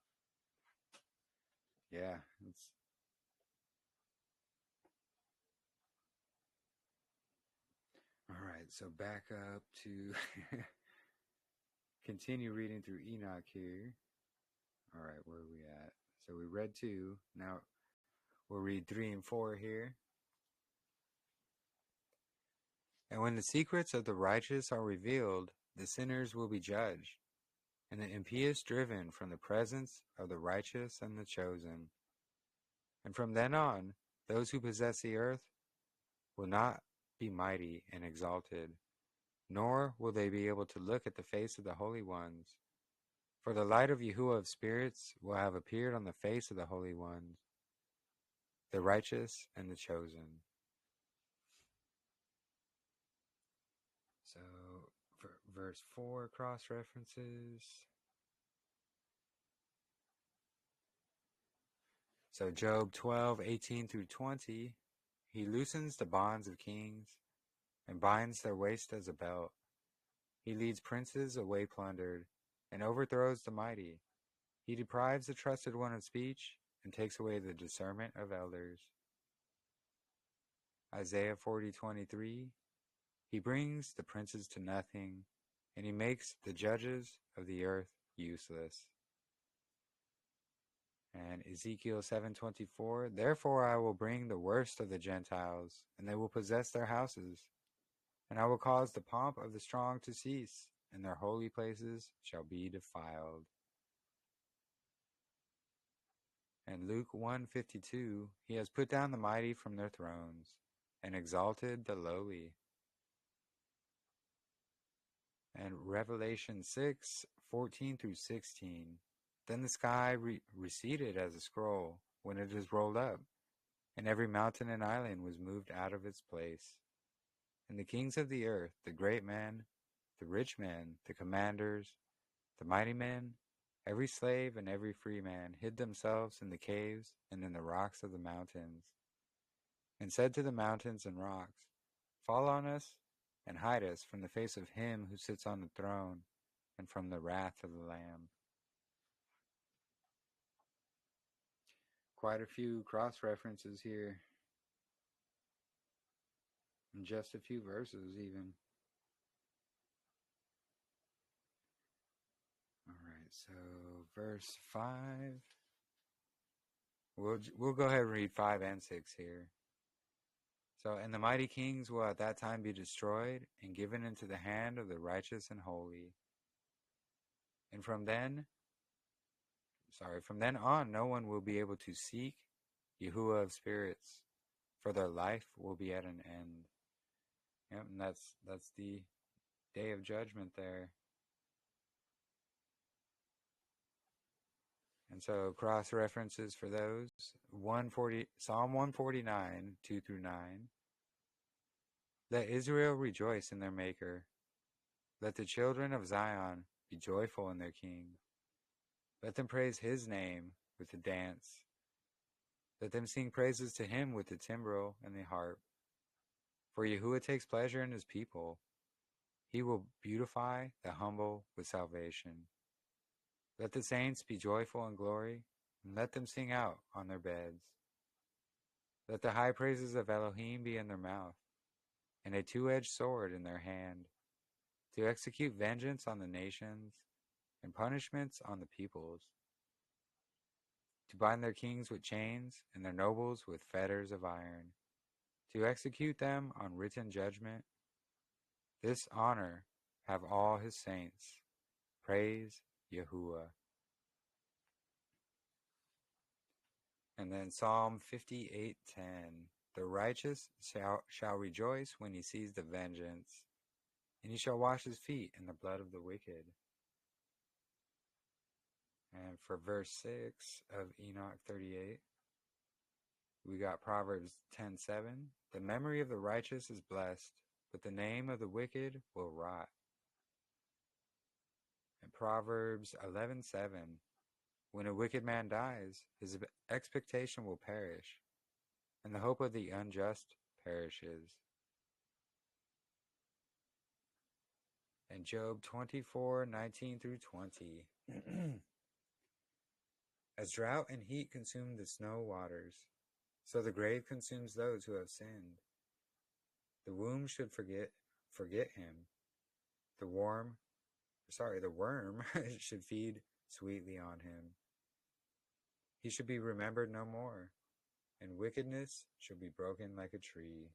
Yeah, all right. So back up to continue reading through Enoch here. All right, where are we at? So we read 2. Now we'll read 3 and 4 here. And when the secrets of the righteous are revealed, the sinners will be judged, and the impious driven from the presence of the righteous and the chosen. And from then on, those who possess the earth will not be mighty and exalted, nor will they be able to look at the face of the holy ones. For the light of Yahuah of spirits will have appeared on the face of the holy ones, the righteous and the chosen. So, for verse 4 cross references. So Job 12:18 through 20, he loosens the bonds of kings and binds their waist as a belt. He leads princes away plundered and overthrows the mighty. He deprives the trusted one of speech and takes away the discernment of elders. Isaiah 40:23, he brings the princes to nothing, and he makes the judges of the earth useless. And Ezekiel 7:24, therefore I will bring the worst of the Gentiles, and they will possess their houses. And I will cause the pomp of the strong to cease, and their holy places shall be defiled. And Luke 1:52, he has put down the mighty from their thrones, and exalted the lowly. And Revelation 6:14 through 16, then the sky receded as a scroll when it is rolled up, and every mountain and island was moved out of its place. And the kings of the earth, the great men, the rich men, the commanders, the mighty men, every slave and every free man hid themselves in the caves and in the rocks of the mountains, and said to the mountains and rocks, fall on us and hide us from the face of him who sits on the throne and from the wrath of the Lamb. Quite a few cross-references here, in just a few verses even. All right, so verse 5. We'll go ahead and read 5 and 6 here. So, and the mighty kings will at that time be destroyed and given into the hand of the righteous and holy. And from then, From then on, no one will be able to seek Yahuah of spirits, for their life will be at an end. Yep, and that's the day of judgment there. And so cross references for those: Psalm 149, 2 through 9. Let Israel rejoice in their Maker. Let the children of Zion be joyful in their King. Let them praise his name with the dance. Let them sing praises to him with the timbrel and the harp. For Yahuah takes pleasure in his people. He will beautify the humble with salvation. Let the saints be joyful in glory, and let them sing out on their beds. Let the high praises of Elohim be in their mouth, and a two-edged sword in their hand, to execute vengeance on the nations and punishments on the peoples, to bind their kings with chains and their nobles with fetters of iron, to execute them on written judgment. This honor have all his saints. Praise Yahuah. And then Psalm 58:10. The righteous shall rejoice when he sees the vengeance, and he shall wash his feet in the blood of the wicked. And for verse 6 of Enoch 38, we got Proverbs 10:7. The memory of the righteous is blessed, but the name of the wicked will rot. And Proverbs 11:7. When a wicked man dies, his expectation will perish, and the hope of the unjust perishes. And Job 24:19 through 20. As drought and heat consume the snow waters, so the grave consumes those who have sinned. The womb should forget him. The worm should feed sweetly on him. He should be remembered no more, and wickedness should be broken like a tree.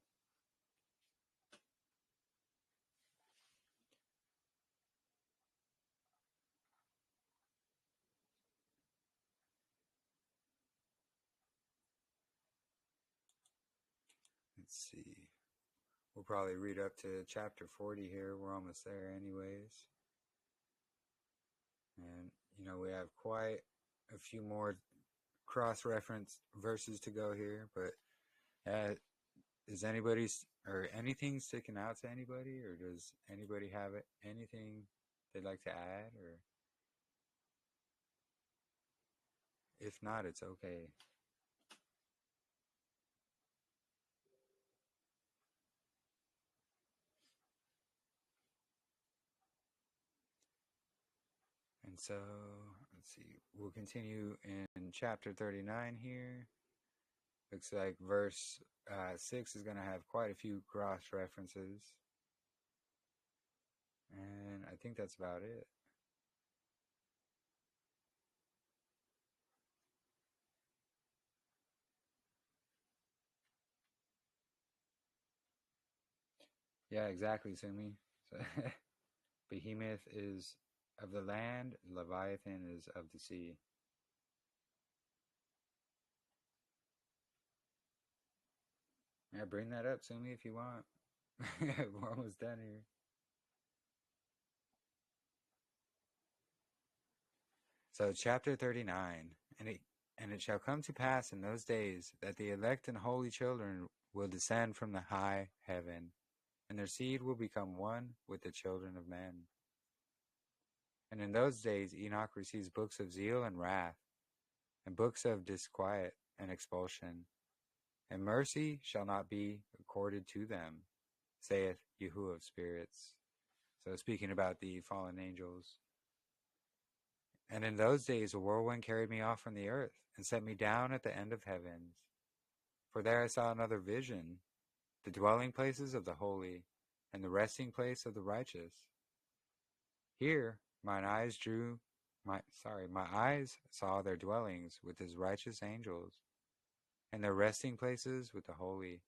Let's see. We'll probably read up to chapter 40 here. We're almost there anyways. And, we have quite a few more cross-reference verses to go here. But is anything sticking out to anybody? Or does anybody have anything they'd like to add? Or if not, it's okay. And so, let's see, we'll continue in chapter 39 here. Looks like verse 6 is going to have quite a few cross references. And I think that's about it. Yeah, exactly, Sumi. So, Behemoth is of the land, Leviathan is of the sea. Yeah, bring that up, Sumi, if you want. We're almost done here. So, chapter 39. And it shall come to pass in those days that the elect and holy children will descend from the high heaven, and their seed will become one with the children of men. And in those days Enoch receives books of zeal and wrath, and books of disquiet and expulsion, and mercy shall not be accorded to them, saith Yahuah of spirits. So speaking about the fallen angels. And in those days a whirlwind carried me off from the earth, and set me down at the end of heavens. For there I saw another vision, the dwelling places of the holy, and the resting place of the righteous. Here my eyes saw their dwellings with his righteous angels, and their resting places with the holy.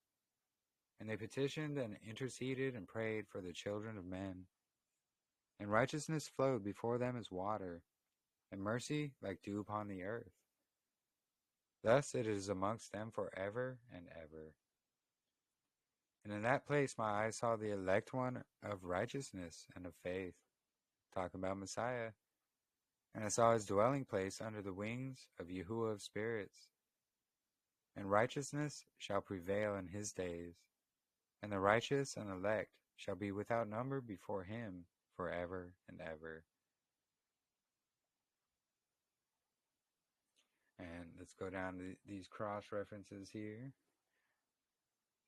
And they petitioned and interceded and prayed for the children of men. And righteousness flowed before them as water, and mercy like dew upon the earth. Thus it is amongst them forever and ever. And in that place my eyes saw the elect one of righteousness and of faith, talking about Messiah. And I saw his dwelling place under the wings of Yahuah of spirits. And righteousness shall prevail in his days, and the righteous and elect shall be without number before him forever and ever. And let's go down to these cross references here.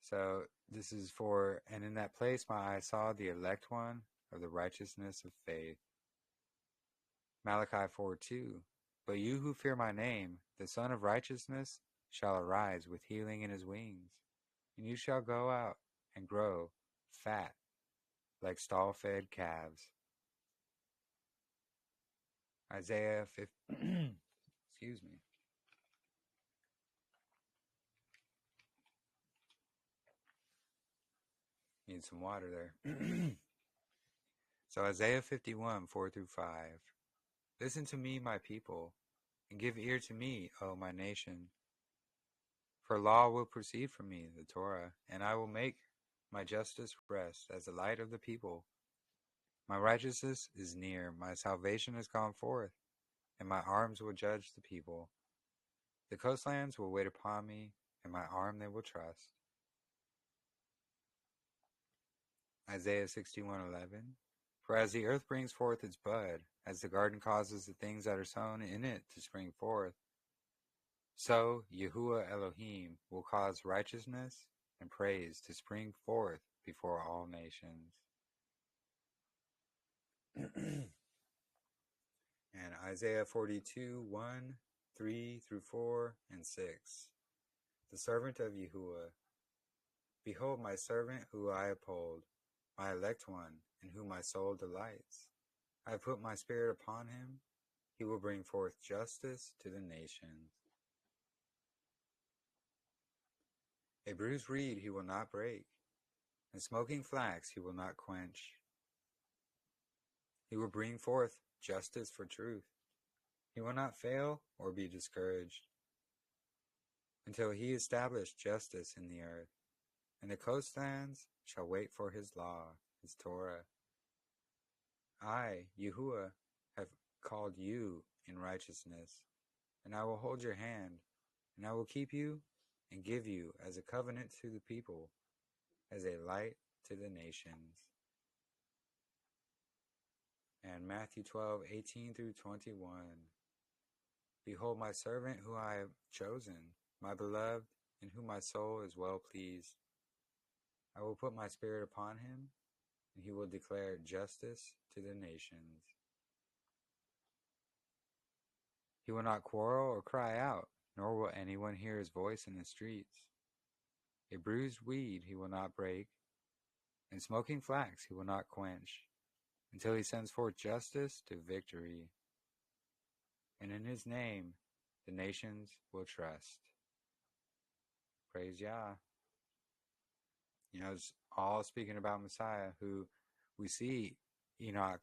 So this is for, and in that place my eye saw the elect one of the righteousness of faith. Malachi 4:2. But you who fear my name, the Son of Righteousness, shall arise with healing in his wings, and you shall go out and grow fat like stall-fed calves. Isaiah 50, excuse me. Need some water there. So Isaiah 51, 4 through 5. Listen to me, my people, and give ear to me, O my nation. For law will proceed from me, the Torah, and I will make my justice rest as the light of the people. My righteousness is near, my salvation has gone forth, and my arms will judge the people. The coastlands will wait upon me, and my arm they will trust. Isaiah 61:11. For as the earth brings forth its bud, as the garden causes the things that are sown in it to spring forth, so Yahuah Elohim will cause righteousness and praise to spring forth before all nations. And Isaiah 42:1, 3 through 4, and 6. The servant of Yahuah. Behold my servant who I uphold, my elect one, in whom my soul delights. I have put my spirit upon him. He will bring forth justice to the nations. A bruised reed he will not break, and smoking flax he will not quench. He will bring forth justice for truth. He will not fail or be discouraged until he establish justice in the earth, and the coastlands shall wait for his law, his Torah. I, Yahuah, have called you in righteousness, and I will hold your hand, and I will keep you and give you as a covenant to the people, as a light to the nations. And Matthew 12:18 through 21. Behold my servant who I have chosen, my beloved, in whom my soul is well pleased. I will put my spirit upon him, and he will declare justice to the nations. He will not quarrel or cry out, nor will anyone hear his voice in the streets. A bruised weed he will not break, and smoking flax he will not quench, until he sends forth justice to victory. And in his name the nations will trust. Praise Yah. It's all speaking about Messiah, who we see Enoch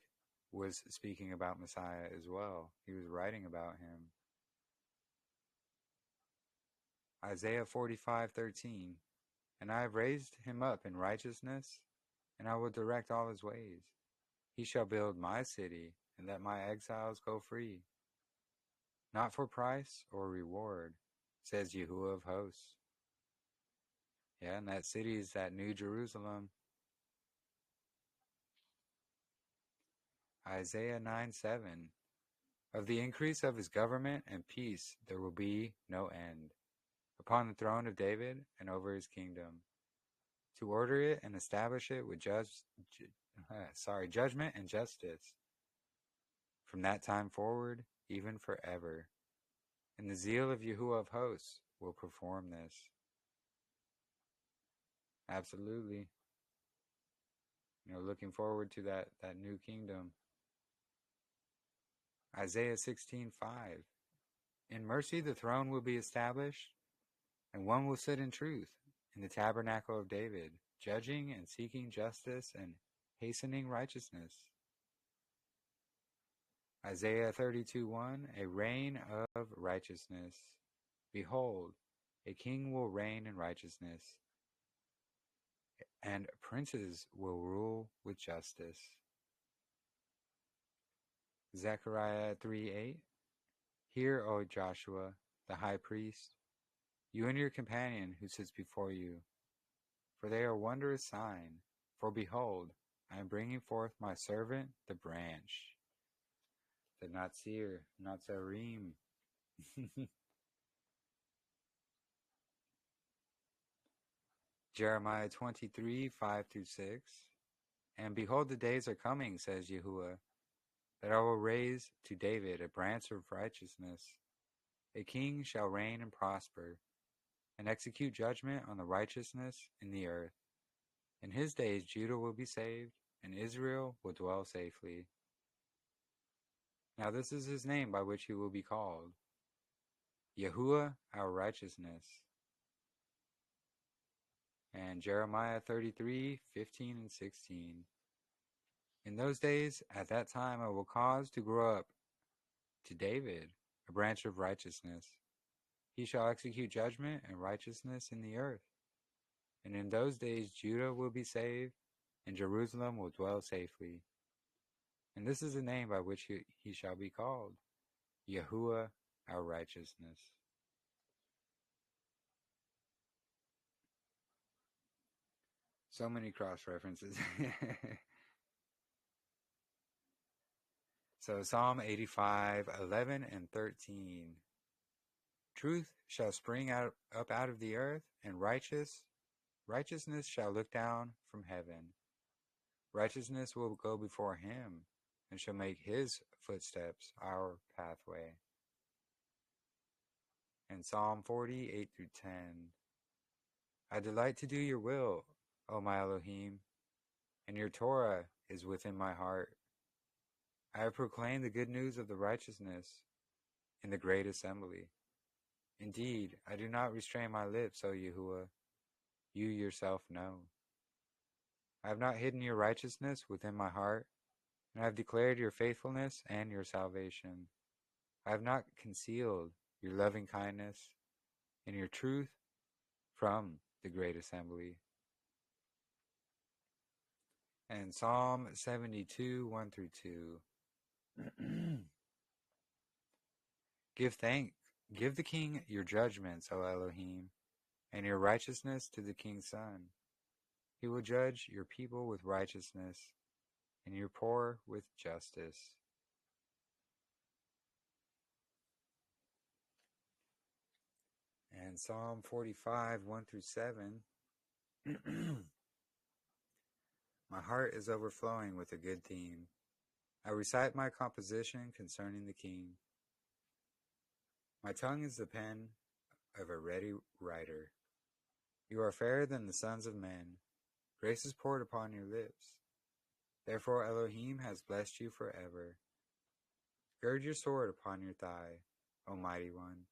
was speaking about Messiah as well. He was writing about him. Isaiah 45:13. And I have raised him up in righteousness, and I will direct all his ways. He shall build my city, and let my exiles go free. Not for price or reward, says Yahuah of hosts. Yeah, and that city is that New Jerusalem. Isaiah 9:7. Of the increase of his government and peace there will be no end, upon the throne of David and over his kingdom, to order it and establish it with judgment and justice, from that time forward, even forever. And the zeal of Yahuah of hosts will perform this. Absolutely. Looking forward to that new kingdom. Isaiah 16:5. In mercy the throne will be established, and one will sit in truth in the tabernacle of David, judging and seeking justice and hastening righteousness. Isaiah 32:1, a reign of righteousness. Behold, a king will reign in righteousness, and princes will rule with justice. Zechariah 3:8, hear, O Joshua, the high priest, you and your companion who sits before you, for they are a wondrous sign. For behold, I am bringing forth my servant, the branch, the Natsir, Natsarim. Jeremiah 23:5-6. And behold, the days are coming, says Yahuah, that I will raise to David a branch of righteousness. A king shall reign and prosper, and execute judgment on the righteousness in the earth. In his days Judah will be saved, and Israel will dwell safely. Now this is his name by which he will be called, Yahuah our righteousness. And Jeremiah 33:15-16. In those days, at that time, I will cause to grow up to David a branch of righteousness. He shall execute judgment and righteousness in the earth. And in those days Judah will be saved, and Jerusalem will dwell safely. And this is the name by which he shall be called, Yahuah our righteousness. So many cross-references. So Psalm 85:11-13. Truth shall spring up out of the earth, and righteousness shall look down from heaven. Righteousness will go before him, and shall make his footsteps our pathway. And Psalm 40:8-10. I delight to do your will, O my Elohim, and your Torah is within my heart. I have proclaimed the good news of the righteousness in the great assembly. Indeed, I do not restrain my lips, O Yahuah. You yourself know. I have not hidden your righteousness within my heart, and I have declared your faithfulness and your salvation. I have not concealed your loving kindness and your truth from the great assembly. And Psalm 72:1-2. Give the king your judgments, O Elohim, and your righteousness to the king's son. He will judge your people with righteousness, and your poor with justice. And Psalm 45:1-7. My heart is overflowing with a good theme. I recite my composition concerning the king. My tongue is the pen of a ready writer. You are fairer than the sons of men. Grace is poured upon your lips. Therefore Elohim has blessed you forever. Gird your sword upon your thigh, O mighty one,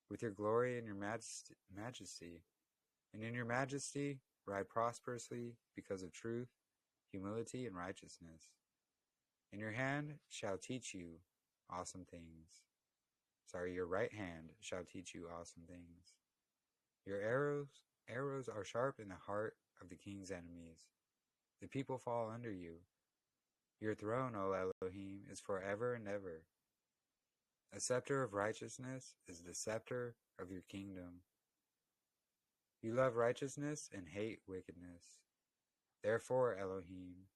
with your glory and your majesty. And in your majesty ride prosperously because of truth, humility, and righteousness. And your hand shall teach you awesome things. Your right hand shall teach you awesome things. Your arrows are sharp in the heart of the king's enemies. The people fall under you. Your throne, O Elohim, is forever and ever. A scepter of righteousness is the scepter of your kingdom. You love righteousness and hate wickedness. Therefore Elohim,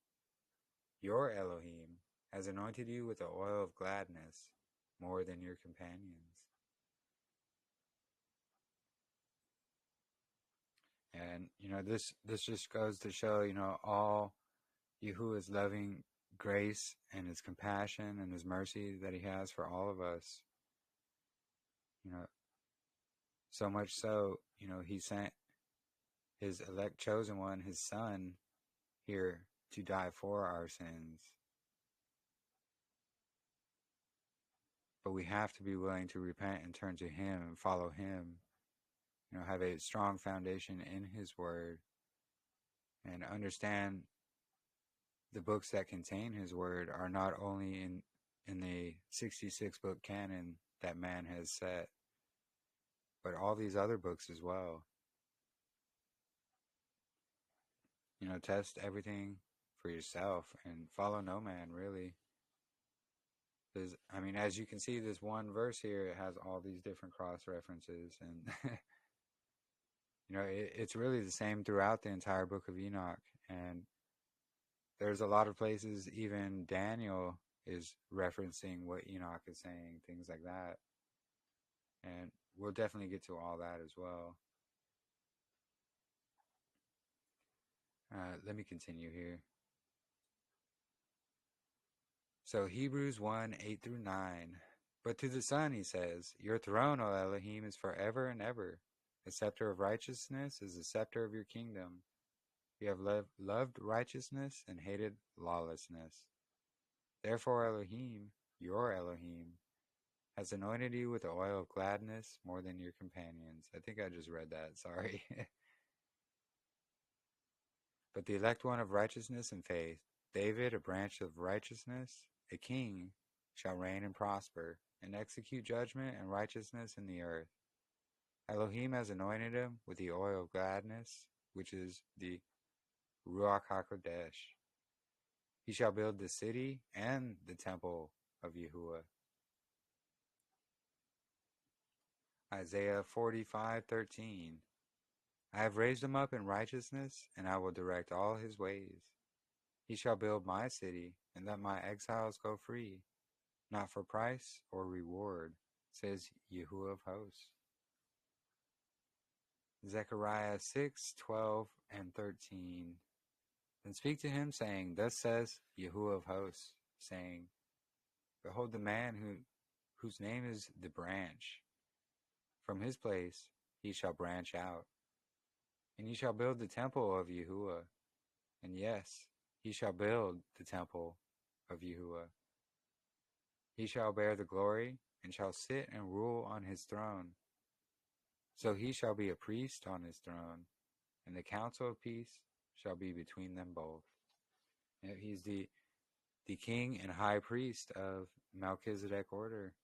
your Elohim, has anointed you with the oil of gladness more than your companions. And, this just goes to show, all Yahuah's loving grace and his compassion and his mercy that he has for all of us. So much so, he sent his elect chosen one, his son, here to die for our sins. But we have to be willing to repent and turn to him and follow him. Have a strong foundation in his word and understand the books that contain his word are not only in in the 66 book canon that man has set, but all these other books as well. Test everything for yourself and follow no man, really. Because, as you can see, this one verse here, it has all these different cross references, and it's really the same throughout the entire book of Enoch. And there's a lot of places, even Daniel is referencing what Enoch is saying, things like that. And we'll definitely get to all that as well. Let me continue here. So Hebrews 1, 8 through 9. But to the Son he says, your throne, O Elohim, is forever and ever. The scepter of righteousness is the scepter of your kingdom. You have loved righteousness and hated lawlessness. Therefore Elohim, your Elohim, has anointed you with the oil of gladness more than your companions. I think I just read that, sorry. But the elect one of righteousness and faith, David, a branch of righteousness, a king, shall reign and prosper, and execute judgment and righteousness in the earth. Elohim has anointed him with the oil of gladness, which is the Ruach HaKodesh. He shall build the city and the temple of Yahuah. Isaiah 45:13. I have raised him up in righteousness, and I will direct all his ways. He shall build my city, and let my exiles go free, not for price or reward, says Yahuah of hosts. Zechariah 6:12 and 13. Then speak to him, saying, thus says Yahuah of hosts, saying, behold the man whose name is the branch. From his place he shall branch out. And he shall build the temple of Yahuah. And yes, he shall build the temple of Yahuah. He shall bear the glory, and shall sit and rule on his throne. So he shall be a priest on his throne, and the council of peace shall be between them both. And he's the king and high priest of Melchizedek order.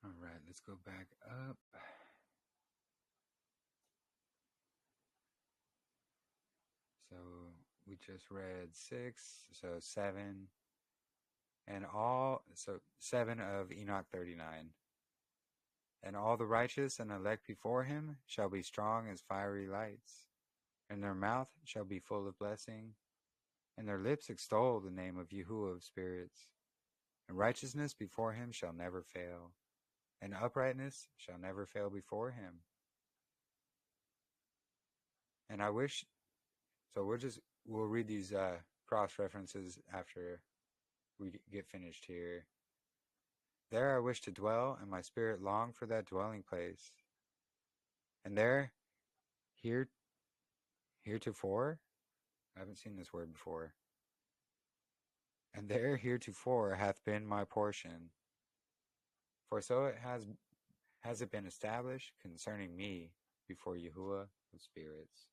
All right, let's go back up. So we just read 6, so 7, and so 7 of Enoch 39. And all the righteous and elect before him shall be strong as fiery lights, and their mouth shall be full of blessing, and their lips extol the name of Yahuah of spirits. And righteousness before him shall never fail, and uprightness shall never fail before him. And I wish, so we'll read these cross references after we get finished here. There I wish to dwell, and my spirit longed for that dwelling place. And there, heretofore, I haven't seen this word before. And there heretofore hath been my portion. For so it has it been established concerning me before Yahuah of spirits.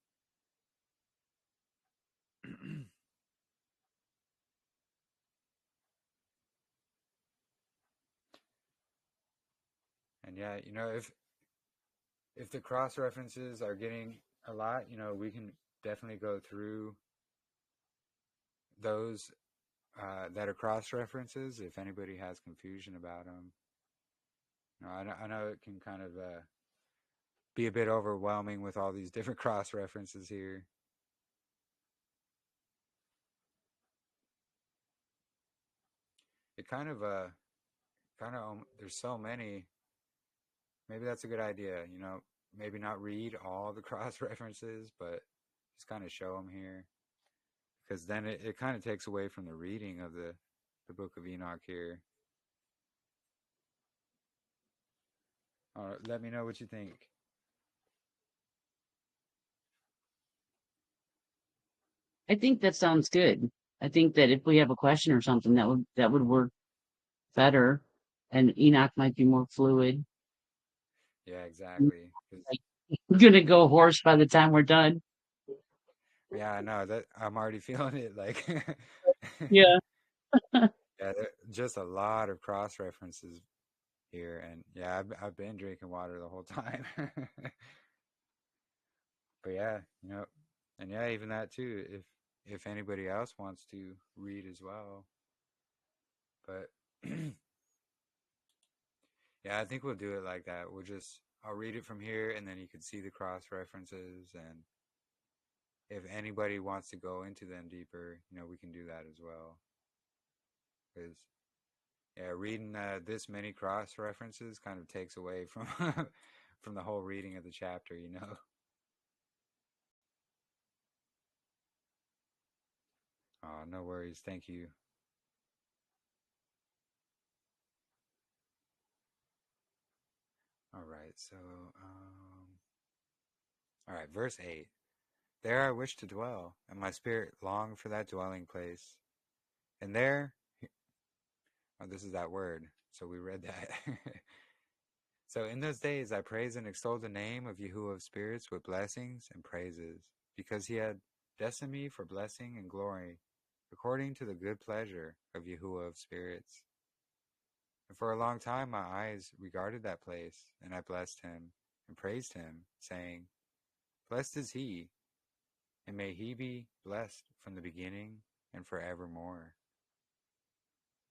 And yeah, if the cross references are getting a lot, we can definitely go through those that are cross references if anybody has confusion about them. I know it can kind of be a bit overwhelming with all these different cross references here. It kind of there's so many. Maybe that's a good idea, maybe not read all the cross references, but just kind of show them here, because then it kind of takes away from the reading of the book of Enoch here. All right, let me know what you think. I think that sounds good. I think that if we have a question or something, that would work better, and Enoch might be more fluid. Yeah, exactly. I'm gonna go hoarse by the time we're done. Yeah, I know that I'm already feeling it. Like, Yeah. yeah, just a lot of cross references here, and yeah, I've been drinking water the whole time. But yeah, and yeah, even that too. If anybody else wants to read as well, but yeah, I think we'll do it like that. I'll read it from here, and then you can see the cross references, and if anybody wants to go into them deeper, we can do that as well. Because yeah, reading this many cross references kind of takes away from from the whole reading of the chapter. Oh, no worries. Thank you. All right. So, all right, verse 8. There I wish to dwell, and my spirit longed for that dwelling place. And there, oh, this is that word. So we read that. So in those days I praise and extol the name of Yahuah of spirits with blessings and praises, because he had destined me for blessing and glory, according to the good pleasure of Yahuah of spirits. And for a long time my eyes regarded that place, and I blessed him and praised him, saying, Blessed is he, and may he be blessed from the beginning and forevermore.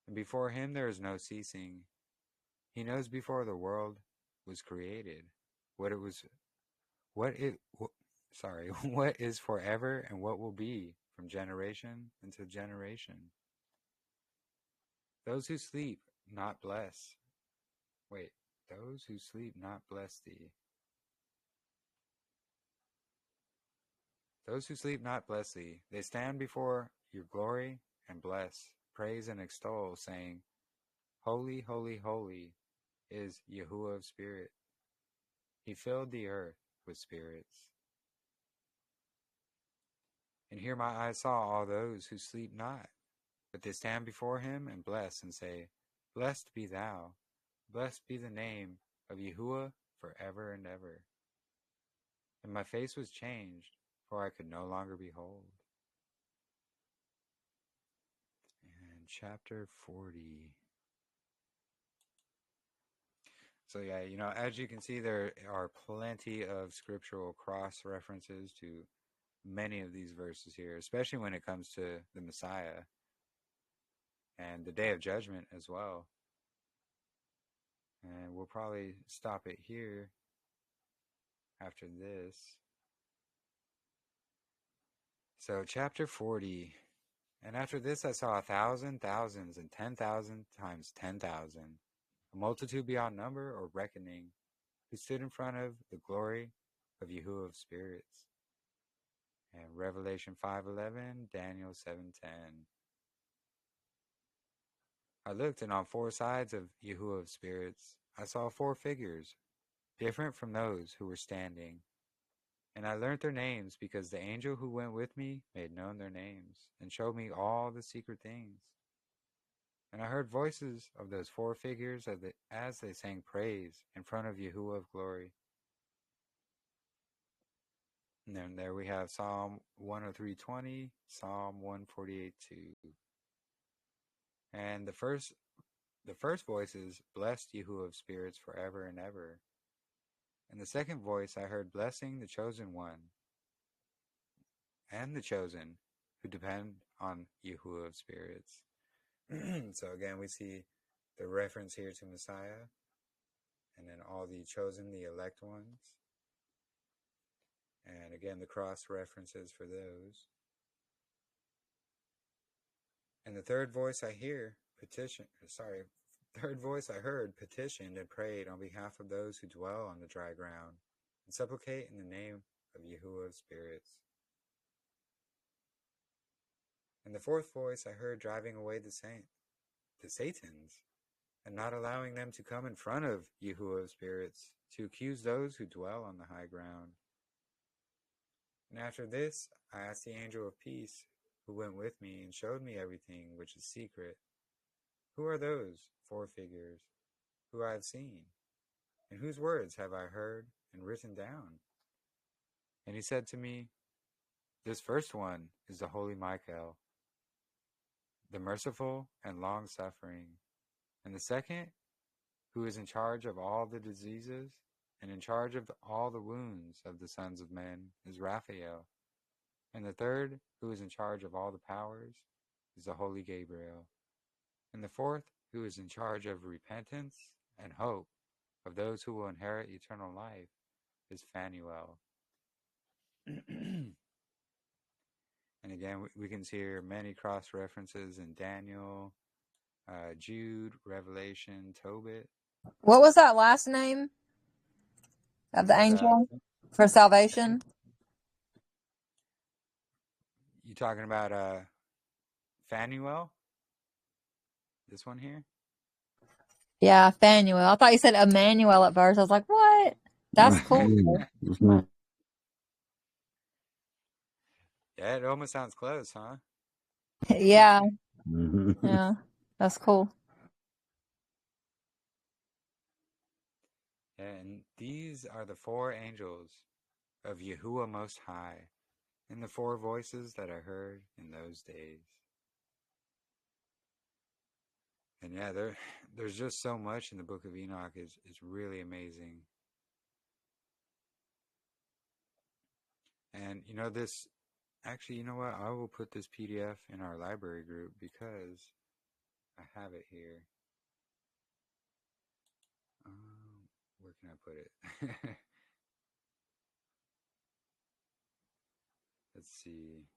And before him there is no ceasing. He knows before the world was created what it was, what it, sorry, what is forever and what will be from generation unto generation. Those who sleep not bless. Wait, those who sleep not bless thee. Those who sleep not bless thee. They stand before your glory and bless, praise and extol, saying, Holy, holy, holy is Yahuah of spirit. He filled the earth with spirits. And here my eyes saw all those who sleep not, but they stand before him and bless and say, Blessed be thou, blessed be the name of Yahuah forever and ever. And my face was changed, for I could no longer behold. And chapter 40. So yeah, as you can see, there are plenty of scriptural cross references to many of these verses here, especially when it comes to the Messiah and the Day of Judgment as well. And we'll probably stop it here after this. So chapter 40. And after this I saw 1,000 thousands and 10,000 times 10,000, a multitude beyond number or reckoning, who stood in front of the glory of Yahuah of spirits. And Revelation 5:11, Daniel 7:10. I looked, and on four sides of Yahuah of spirits I saw four figures, different from those who were standing. And I learnt their names, because the angel who went with me made known their names, and showed me all the secret things. And I heard voices of those four figures as they sang praise in front of Yahuah of glory. And then there we have Psalm 103:20, Psalm 148:2. And the first voice is, Blessed Yahuah of spirits forever and ever. And the second voice I heard blessing the chosen one, and the chosen who depend on Yahuah of spirits. So again, we see the reference here to Messiah, and then all the chosen, the elect ones. And again, the cross references for those. And the third voice I heard petitioned and prayed on behalf of those who dwell on the dry ground, and supplicate in the name of Yahuah of spirits. And the fourth voice I heard driving away the Satans, and not allowing them to come in front of Yahuah of spirits, to accuse those who dwell on the high ground. And after this I asked the angel of peace, who went with me, and showed me everything which is secret. Who are those four figures who I have seen, and whose words have I heard and written down? And he said to me, This first one is the Holy Michael, the merciful and long-suffering. And the second, who is in charge of all the diseases and in charge of all the wounds of the sons of men, is Raphael. And the third, who is in charge of all the powers, is the Holy Gabriel. And the fourth, who is in charge of repentance and hope of those who will inherit eternal life, is Phanuel. And again, we can see here many cross-references in Daniel, Jude, Revelation, Tobit. What was that last name of the angel for salvation? You talking about Phanuel? This one here? Yeah, Phanuel. I thought you said Emmanuel at first. I was like, what? That's cool. Yeah, it almost sounds close, huh? Yeah. Yeah. That's cool. And these are the four angels of Yahuah Most High, and the four voices that I heard in those days. And yeah, there's just so much in the book of Enoch. It's really amazing. And you know this, actually, you know what? I will put this PDF in our library group because I have it here. Where can I put it? Let's see.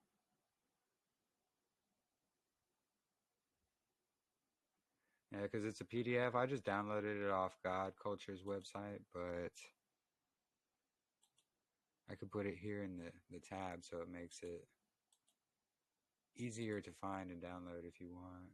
Yeah, because it's a PDF. I just downloaded it off God Culture's website, but I could put it here in the tab so it makes it easier to find and download if you want.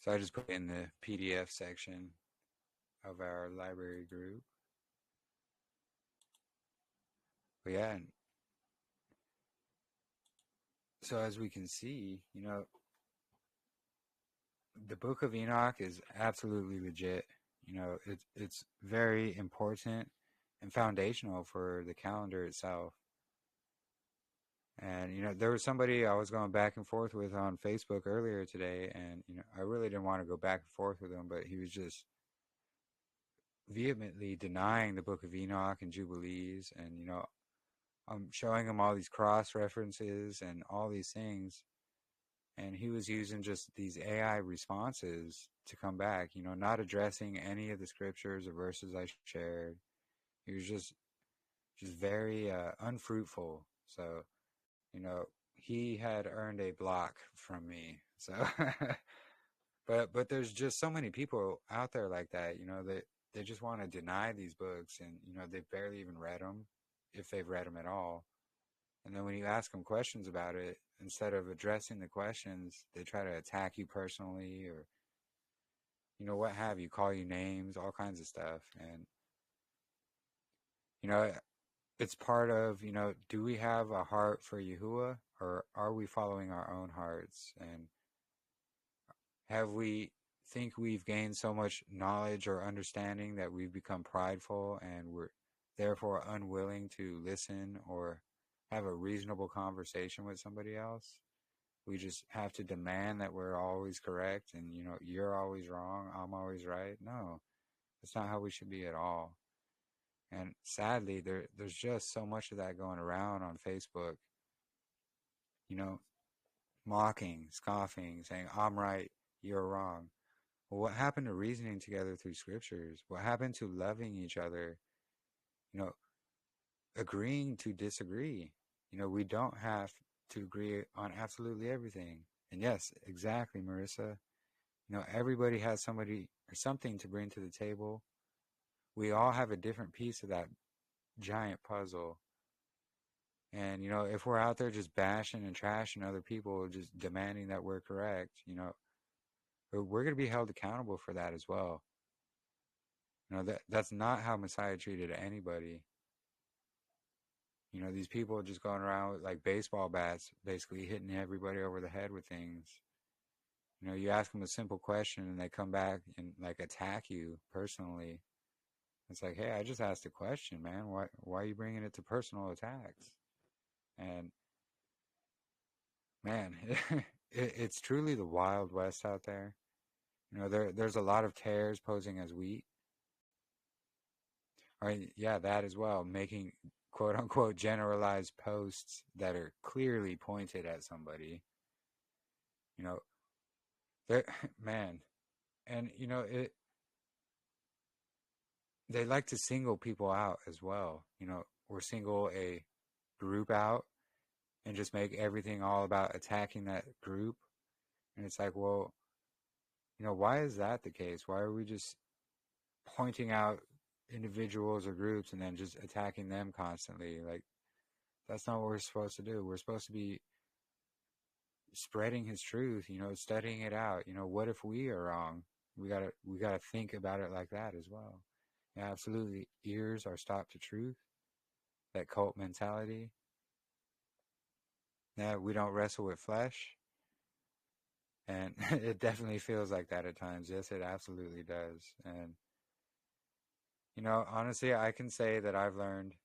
So I just put it in the PDF section of our library group. But yeah, so as we can see, you know, the book of Enoch is absolutely legit. You know, it's very important and foundational for the calendar itself. And, you know, there was somebody I was going back and forth with on Facebook earlier today, and, you know, I really didn't want to go back and forth with him, but he was just vehemently denying the book of Enoch and Jubilees. And, you know, I'm showing him all these cross references and all these things. And he was using just these AI responses to come back, you know, not addressing any of the scriptures or verses I shared. He was just very unfruitful. So, you know, he had earned a block from me. So, but there's just so many people out there like that, you know, that they just want to deny these books, and, you know, they've barely even read them, if they've read them at all. And then when you ask them questions about it, instead of addressing the questions, they try to attack you personally, or, you know, what have you, call you names, all kinds of stuff. And, you know, it's part of, you know, do we have a heart for Yahuah, or are we following our own hearts? And have we think we've gained so much knowledge or understanding that we've become prideful, and we're therefore unwilling to listen or have a reasonable conversation with somebody else? We just have to demand that we're always correct, and, you know, you're always wrong, I'm always right. No, that's not how we should be at all. And sadly, there's just so much of that going around on Facebook. You know, mocking, scoffing, saying, I'm right, you're wrong. Well, what happened to reasoning together through scriptures? What happened to loving each other? You know, agreeing to disagree. You know, we don't have to agree on absolutely everything. And yes, exactly, Marissa. You know, everybody has somebody or something to bring to the table. We all have a different piece of that giant puzzle. And, you know, if we're out there just bashing and trashing other people, just demanding that we're correct, you know, we're going to be held accountable for that as well. You know, that's not how Messiah treated anybody. You know, these people just going around with like baseball bats, basically hitting everybody over the head with things. You know, you ask them a simple question and they come back and like attack you personally. It's like, hey, I just asked a question, man. Why are you bringing it to personal attacks? And man, it's truly the Wild West out there. You know, there's a lot of tares posing as wheat. Or yeah, that as well, making quote unquote generalized posts that are clearly pointed at somebody. You know, man, and you know they like to single people out as well. You know, or single a group out and just make everything all about attacking that group. And it's like, well, you know, why is that the case? Why are we just pointing out individuals or groups and then just attacking them constantly? Like, that's not what we're supposed to do. We're supposed to be spreading his truth, you know, studying it out. You know, what if we are wrong? We gotta think about it like that as well. Yeah, absolutely. Ears are stopped to truth. That cult mentality. Yeah, we don't wrestle with flesh. And it definitely feels like that at times. Yes, it absolutely does. And, you know, honestly, I can say that I've learned,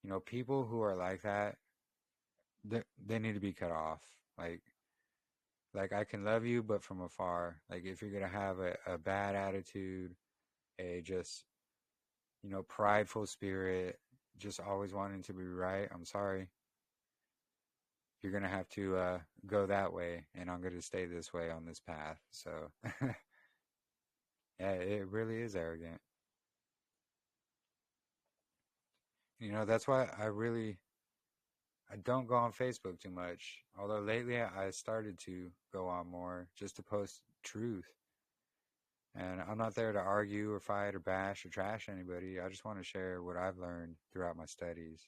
you know, people who are like that, they need to be cut off. Like I can love you, but from afar. Like if you're going to have a bad attitude, a just, you know, prideful spirit, just always wanting to be right, I'm sorry. You're going to have to go that way, and I'm going to stay this way on this path. So, yeah, it really is arrogant. You know, that's why I don't go on Facebook too much. Although lately I started to go on more just to post truth. And I'm not there to argue or fight or bash or trash anybody. I just want to share what I've learned throughout my studies.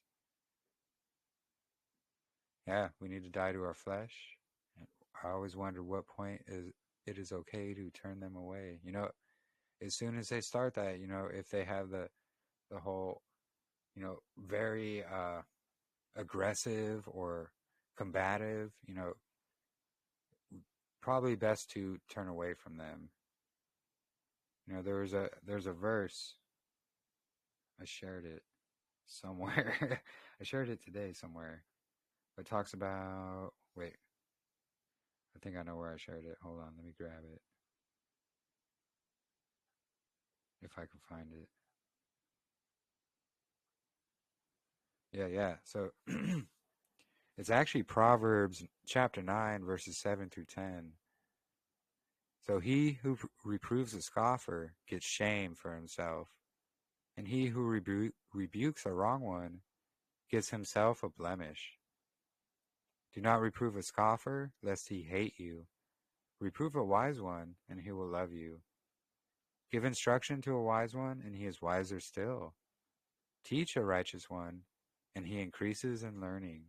Yeah, we need to die to our flesh. I always wonder what point it is okay to turn them away. You know, as soon as they start that, you know, if they have the whole, you know, very aggressive or combative, you know, probably best to turn away from them. You know, there's a verse. I shared it somewhere. I shared it today somewhere. It talks about, wait, I think I know where I shared it. Hold on, let me grab it. If I can find it. Yeah. So it's actually Proverbs chapter 9, verses 7 through 10. So he who reproves a scoffer gets shame for himself, and he who rebukes a wrong one gives himself a blemish. Do not reprove a scoffer, lest he hate you. Reprove a wise one, and he will love you. Give instruction to a wise one, and he is wiser still. Teach a righteous one, and he increases in learning.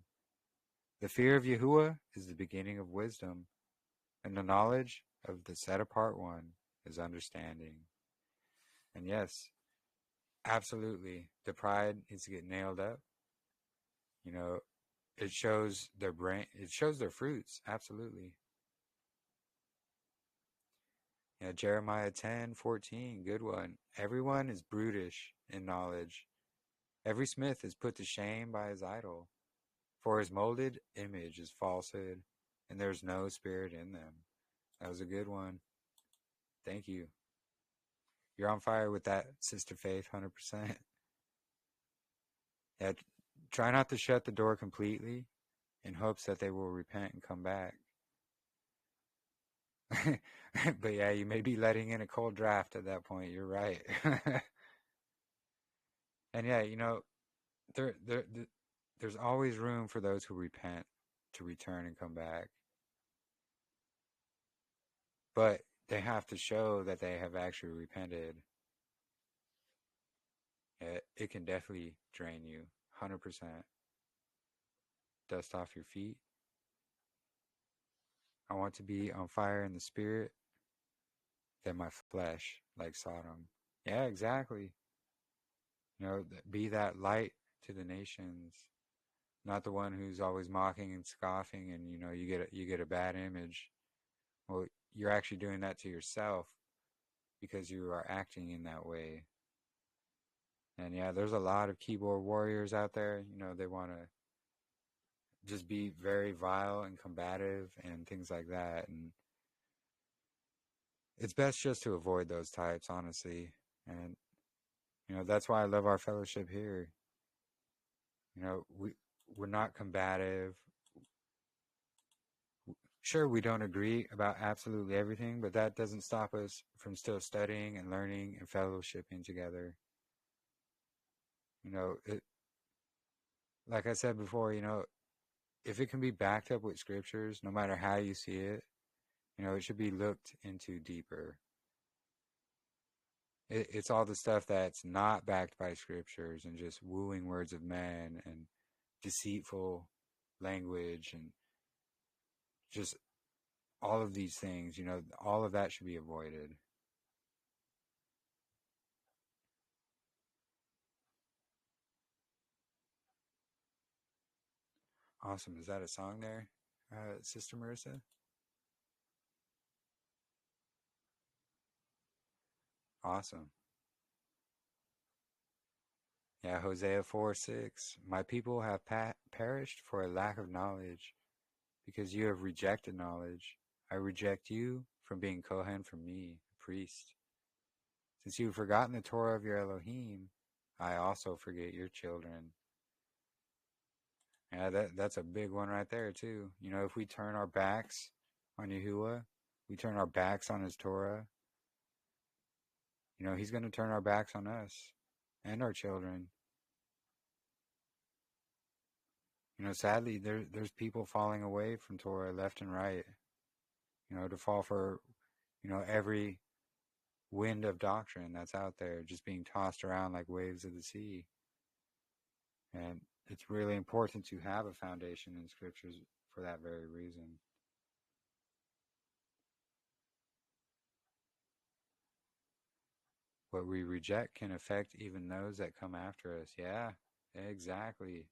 The fear of Yahuah is the beginning of wisdom, and the knowledge of the set-apart one is understanding. And yes, absolutely, the pride needs to get nailed up. You know, it shows their brain, it shows their fruits, absolutely. Yeah, Jeremiah 10:14, good one. Everyone is brutish in knowledge. Every smith is put to shame by his idol, for his molded image is falsehood, and there's no spirit in them. That was a good one. Thank you. You're on fire with that, Sister Faith, 100%. Yeah, try not to shut the door completely in hopes that they will repent and come back. But yeah, you may be letting in a cold draft at that point. You're right. And yeah, you know, there's always room for those who repent to return and come back. But they have to show that they have actually repented. It can definitely drain you, 100%. Dust off your feet. I want to be on fire in the spirit than my flesh, like Sodom. Yeah, exactly. You know, be that light to the nations, not the one who's always mocking and scoffing, and you get a bad image. Well, you're actually doing that to yourself because you are acting in that way. And yeah, there's a lot of keyboard warriors out there. They want to just be very vile and combative and things like that. And it's best just to avoid those types, honestly. And that's why I love our fellowship here. We're not combative. Sure, we don't agree about absolutely everything, but that doesn't stop us from still studying and learning and fellowshipping together. Like I said before, if it can be backed up with scriptures, no matter how you see it, it should be looked into deeper. It's all the stuff that's not backed by scriptures and just wooing words of men and deceitful language and just all of these things, all of that should be avoided. Awesome. Is that a song there, Sister Marissa? Awesome. Yeah, Hosea 4:6. My people have perished for a lack of knowledge, because you have rejected knowledge. I reject you from being Kohen from me, a priest. Since you have forgotten the Torah of your Elohim, I also forget your children. Yeah, that's a big one right there too. If we turn our backs on Yahuah, we turn our backs on his Torah, he's going to turn our backs on us and our children. Sadly, there's people falling away from Torah left and right, to fall for, every wind of doctrine that's out there, just being tossed around like waves of the sea. And it's really important to have a foundation in scriptures for that very reason. What we reject can affect even those that come after us. Yeah, exactly.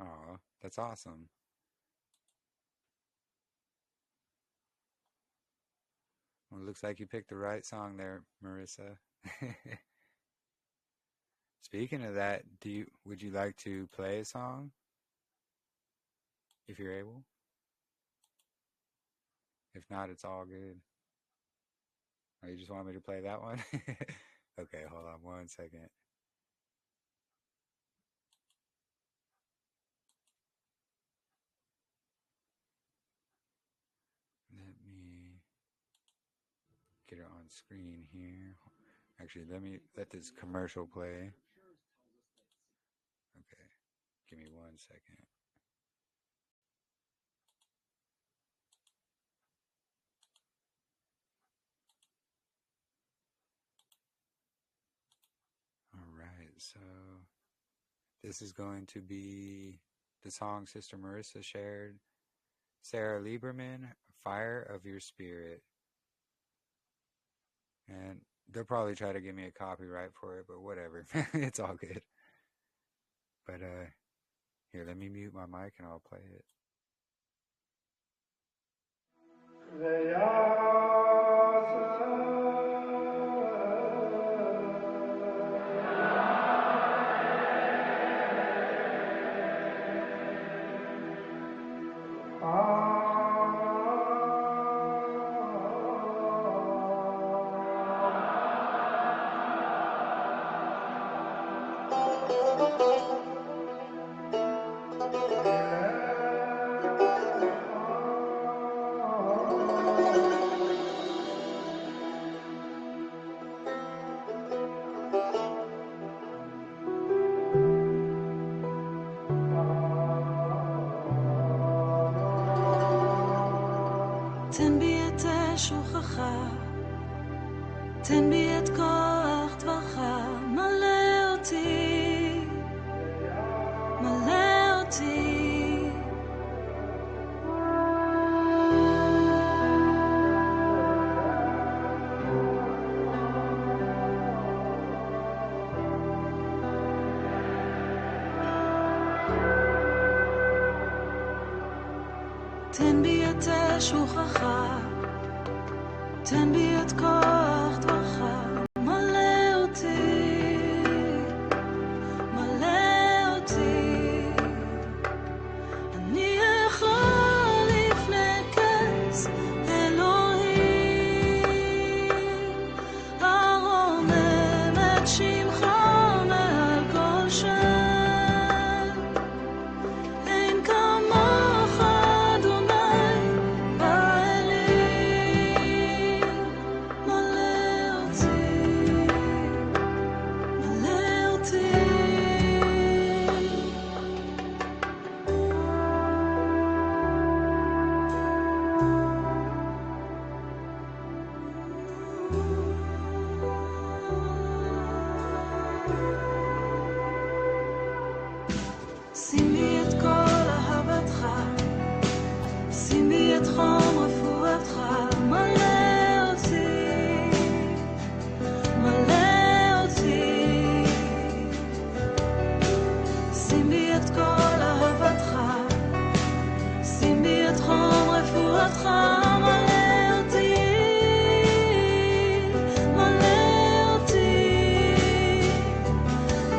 Oh, that's awesome. Well, it looks like you picked the right song there, Marissa. Speaking of that, would you like to play a song? If you're able? If not, it's all good. Oh, you just want me to play that one? Okay, hold on one second. Let me get it on screen here. Actually, let this commercial play. Okay, give me 1 second. All right, so this is going to be the song Sister Marissa shared. Sarah Lieberman, Fire of Your Spirit. And they'll probably try to give me a copyright for it, but whatever. It's all good. But here, let me mute my mic and I'll play it. תן בי את שוכחך, תן בי את כוח דברך, מלא אותי, מלא אותי. תן בי את אש רוחך, תן בי את כוח דברך, מלא אותי, מלא אותי. אני יכול לפני כס אלוהים, הרומם את שמך מעל כל שם. אין כמוך אדוני באלים, מלא אותי, מלא אותי. שים בי את כל אהבתך, שים בי את חום רפואתך, מלא אותי, מלא אותי. שים בי את כל אהבתך, שים בי את חום רפואתך, מלא אותי, מלא אותי.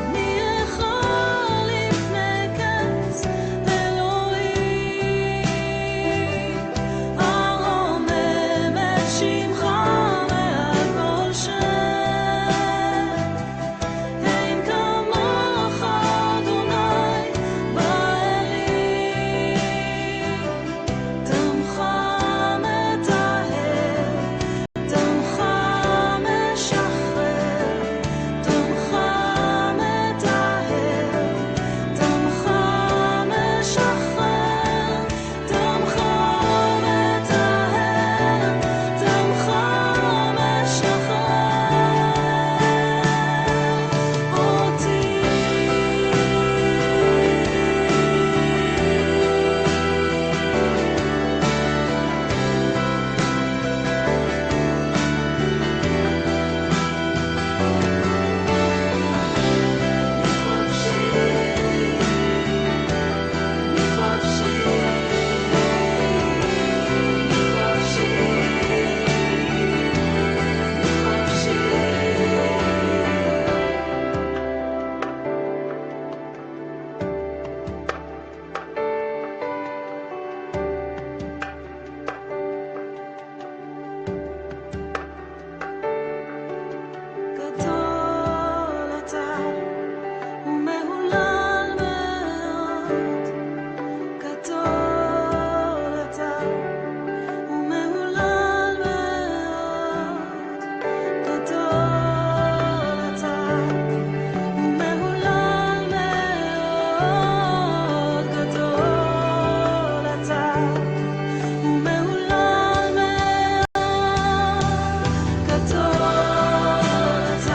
אני יכול לפני כס אלוהים, הרומם את שמך מעל כל שם. אין כמוך אדוני באלים, דמך מטהר, דמך משחרר, דמך מטהר, דמך משחרר, דמך מטהר, דמך משחרר אותי. גדול אתה ומהולל מאוד, גדול אתה ומהולל מאוד, גדול אתה ומהולל מאוד, גדול אתה ומהולל מאוד, גדול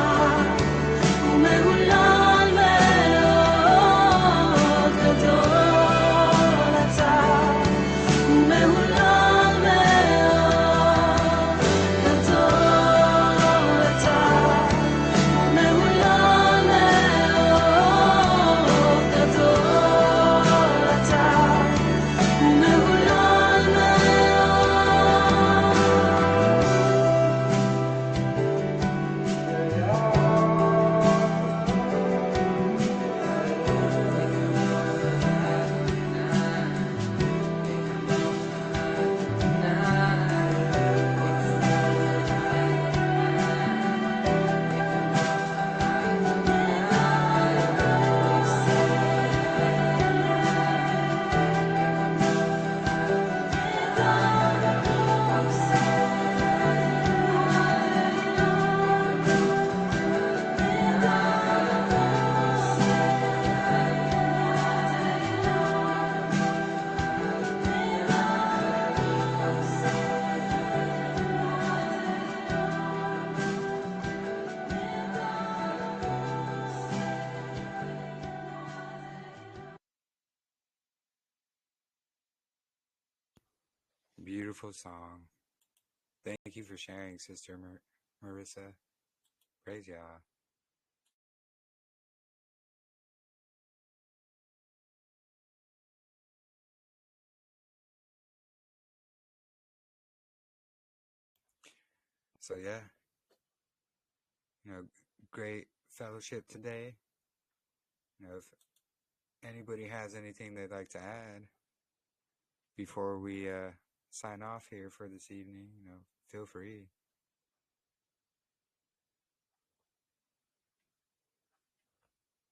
אתה ומהולל מאוד, גדול אתה ומהולל מאוד, גדול אתה ומהולל מאוד, גדול אתה ומהולל Beautiful song. Thank you for sharing, Sister Marissa. Praise Yah. So yeah, great fellowship today. If anybody has anything they'd like to add before we sign off here for this evening, feel free.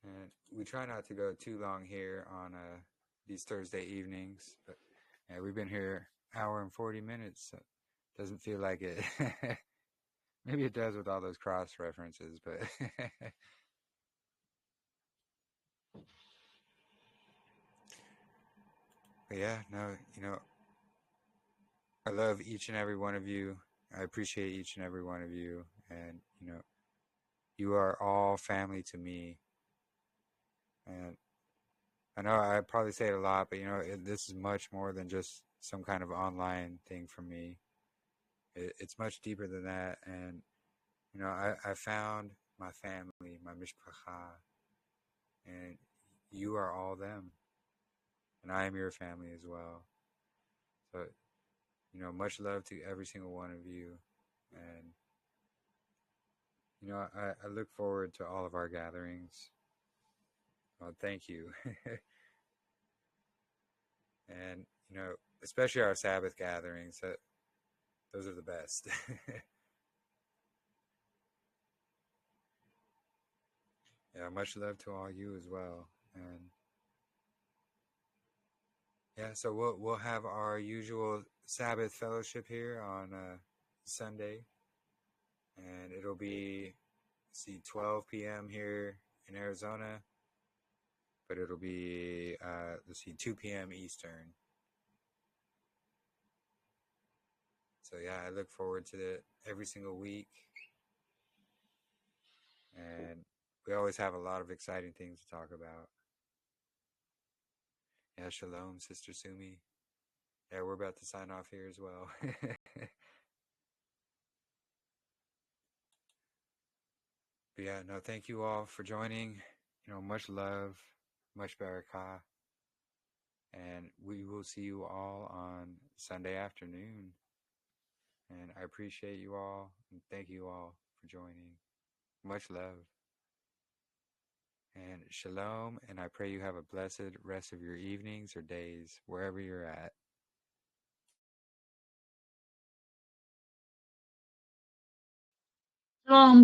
And we try not to go too long here on these Thursday evenings, but we've been here an hour and 40 minutes, so it doesn't feel like it. Maybe it does with all those cross references, but but yeah, no, I love each and every one of you. I appreciate each and every one of you, and you are all family to me. And I know I probably say it a lot, but this is much more than just some kind of online thing for me. It's much deeper than that, and I found my family, my mishpacha, and you are all them, and I am your family as well. So, much love to every single one of you, and I look forward to all of our gatherings. Well, thank you. And especially our Sabbath gatherings. Those are the best. Yeah, much love to all you as well. And yeah, so we'll have our usual Sabbath fellowship here on Sunday, and it'll be 12 p.m. here in Arizona, but it'll be 2 p.m. Eastern. So yeah, I look forward to it every single week, and we always have a lot of exciting things to talk about. Yeah, shalom, Sister Sumi. Yeah, we're about to sign off here as well. But yeah, no, thank you all for joining. Much love, much barakah. And we will see you all on Sunday afternoon. And I appreciate you all, and thank you all for joining. Much love. And shalom, and I pray you have a blessed rest of your evenings or days, wherever you're at. Shalom.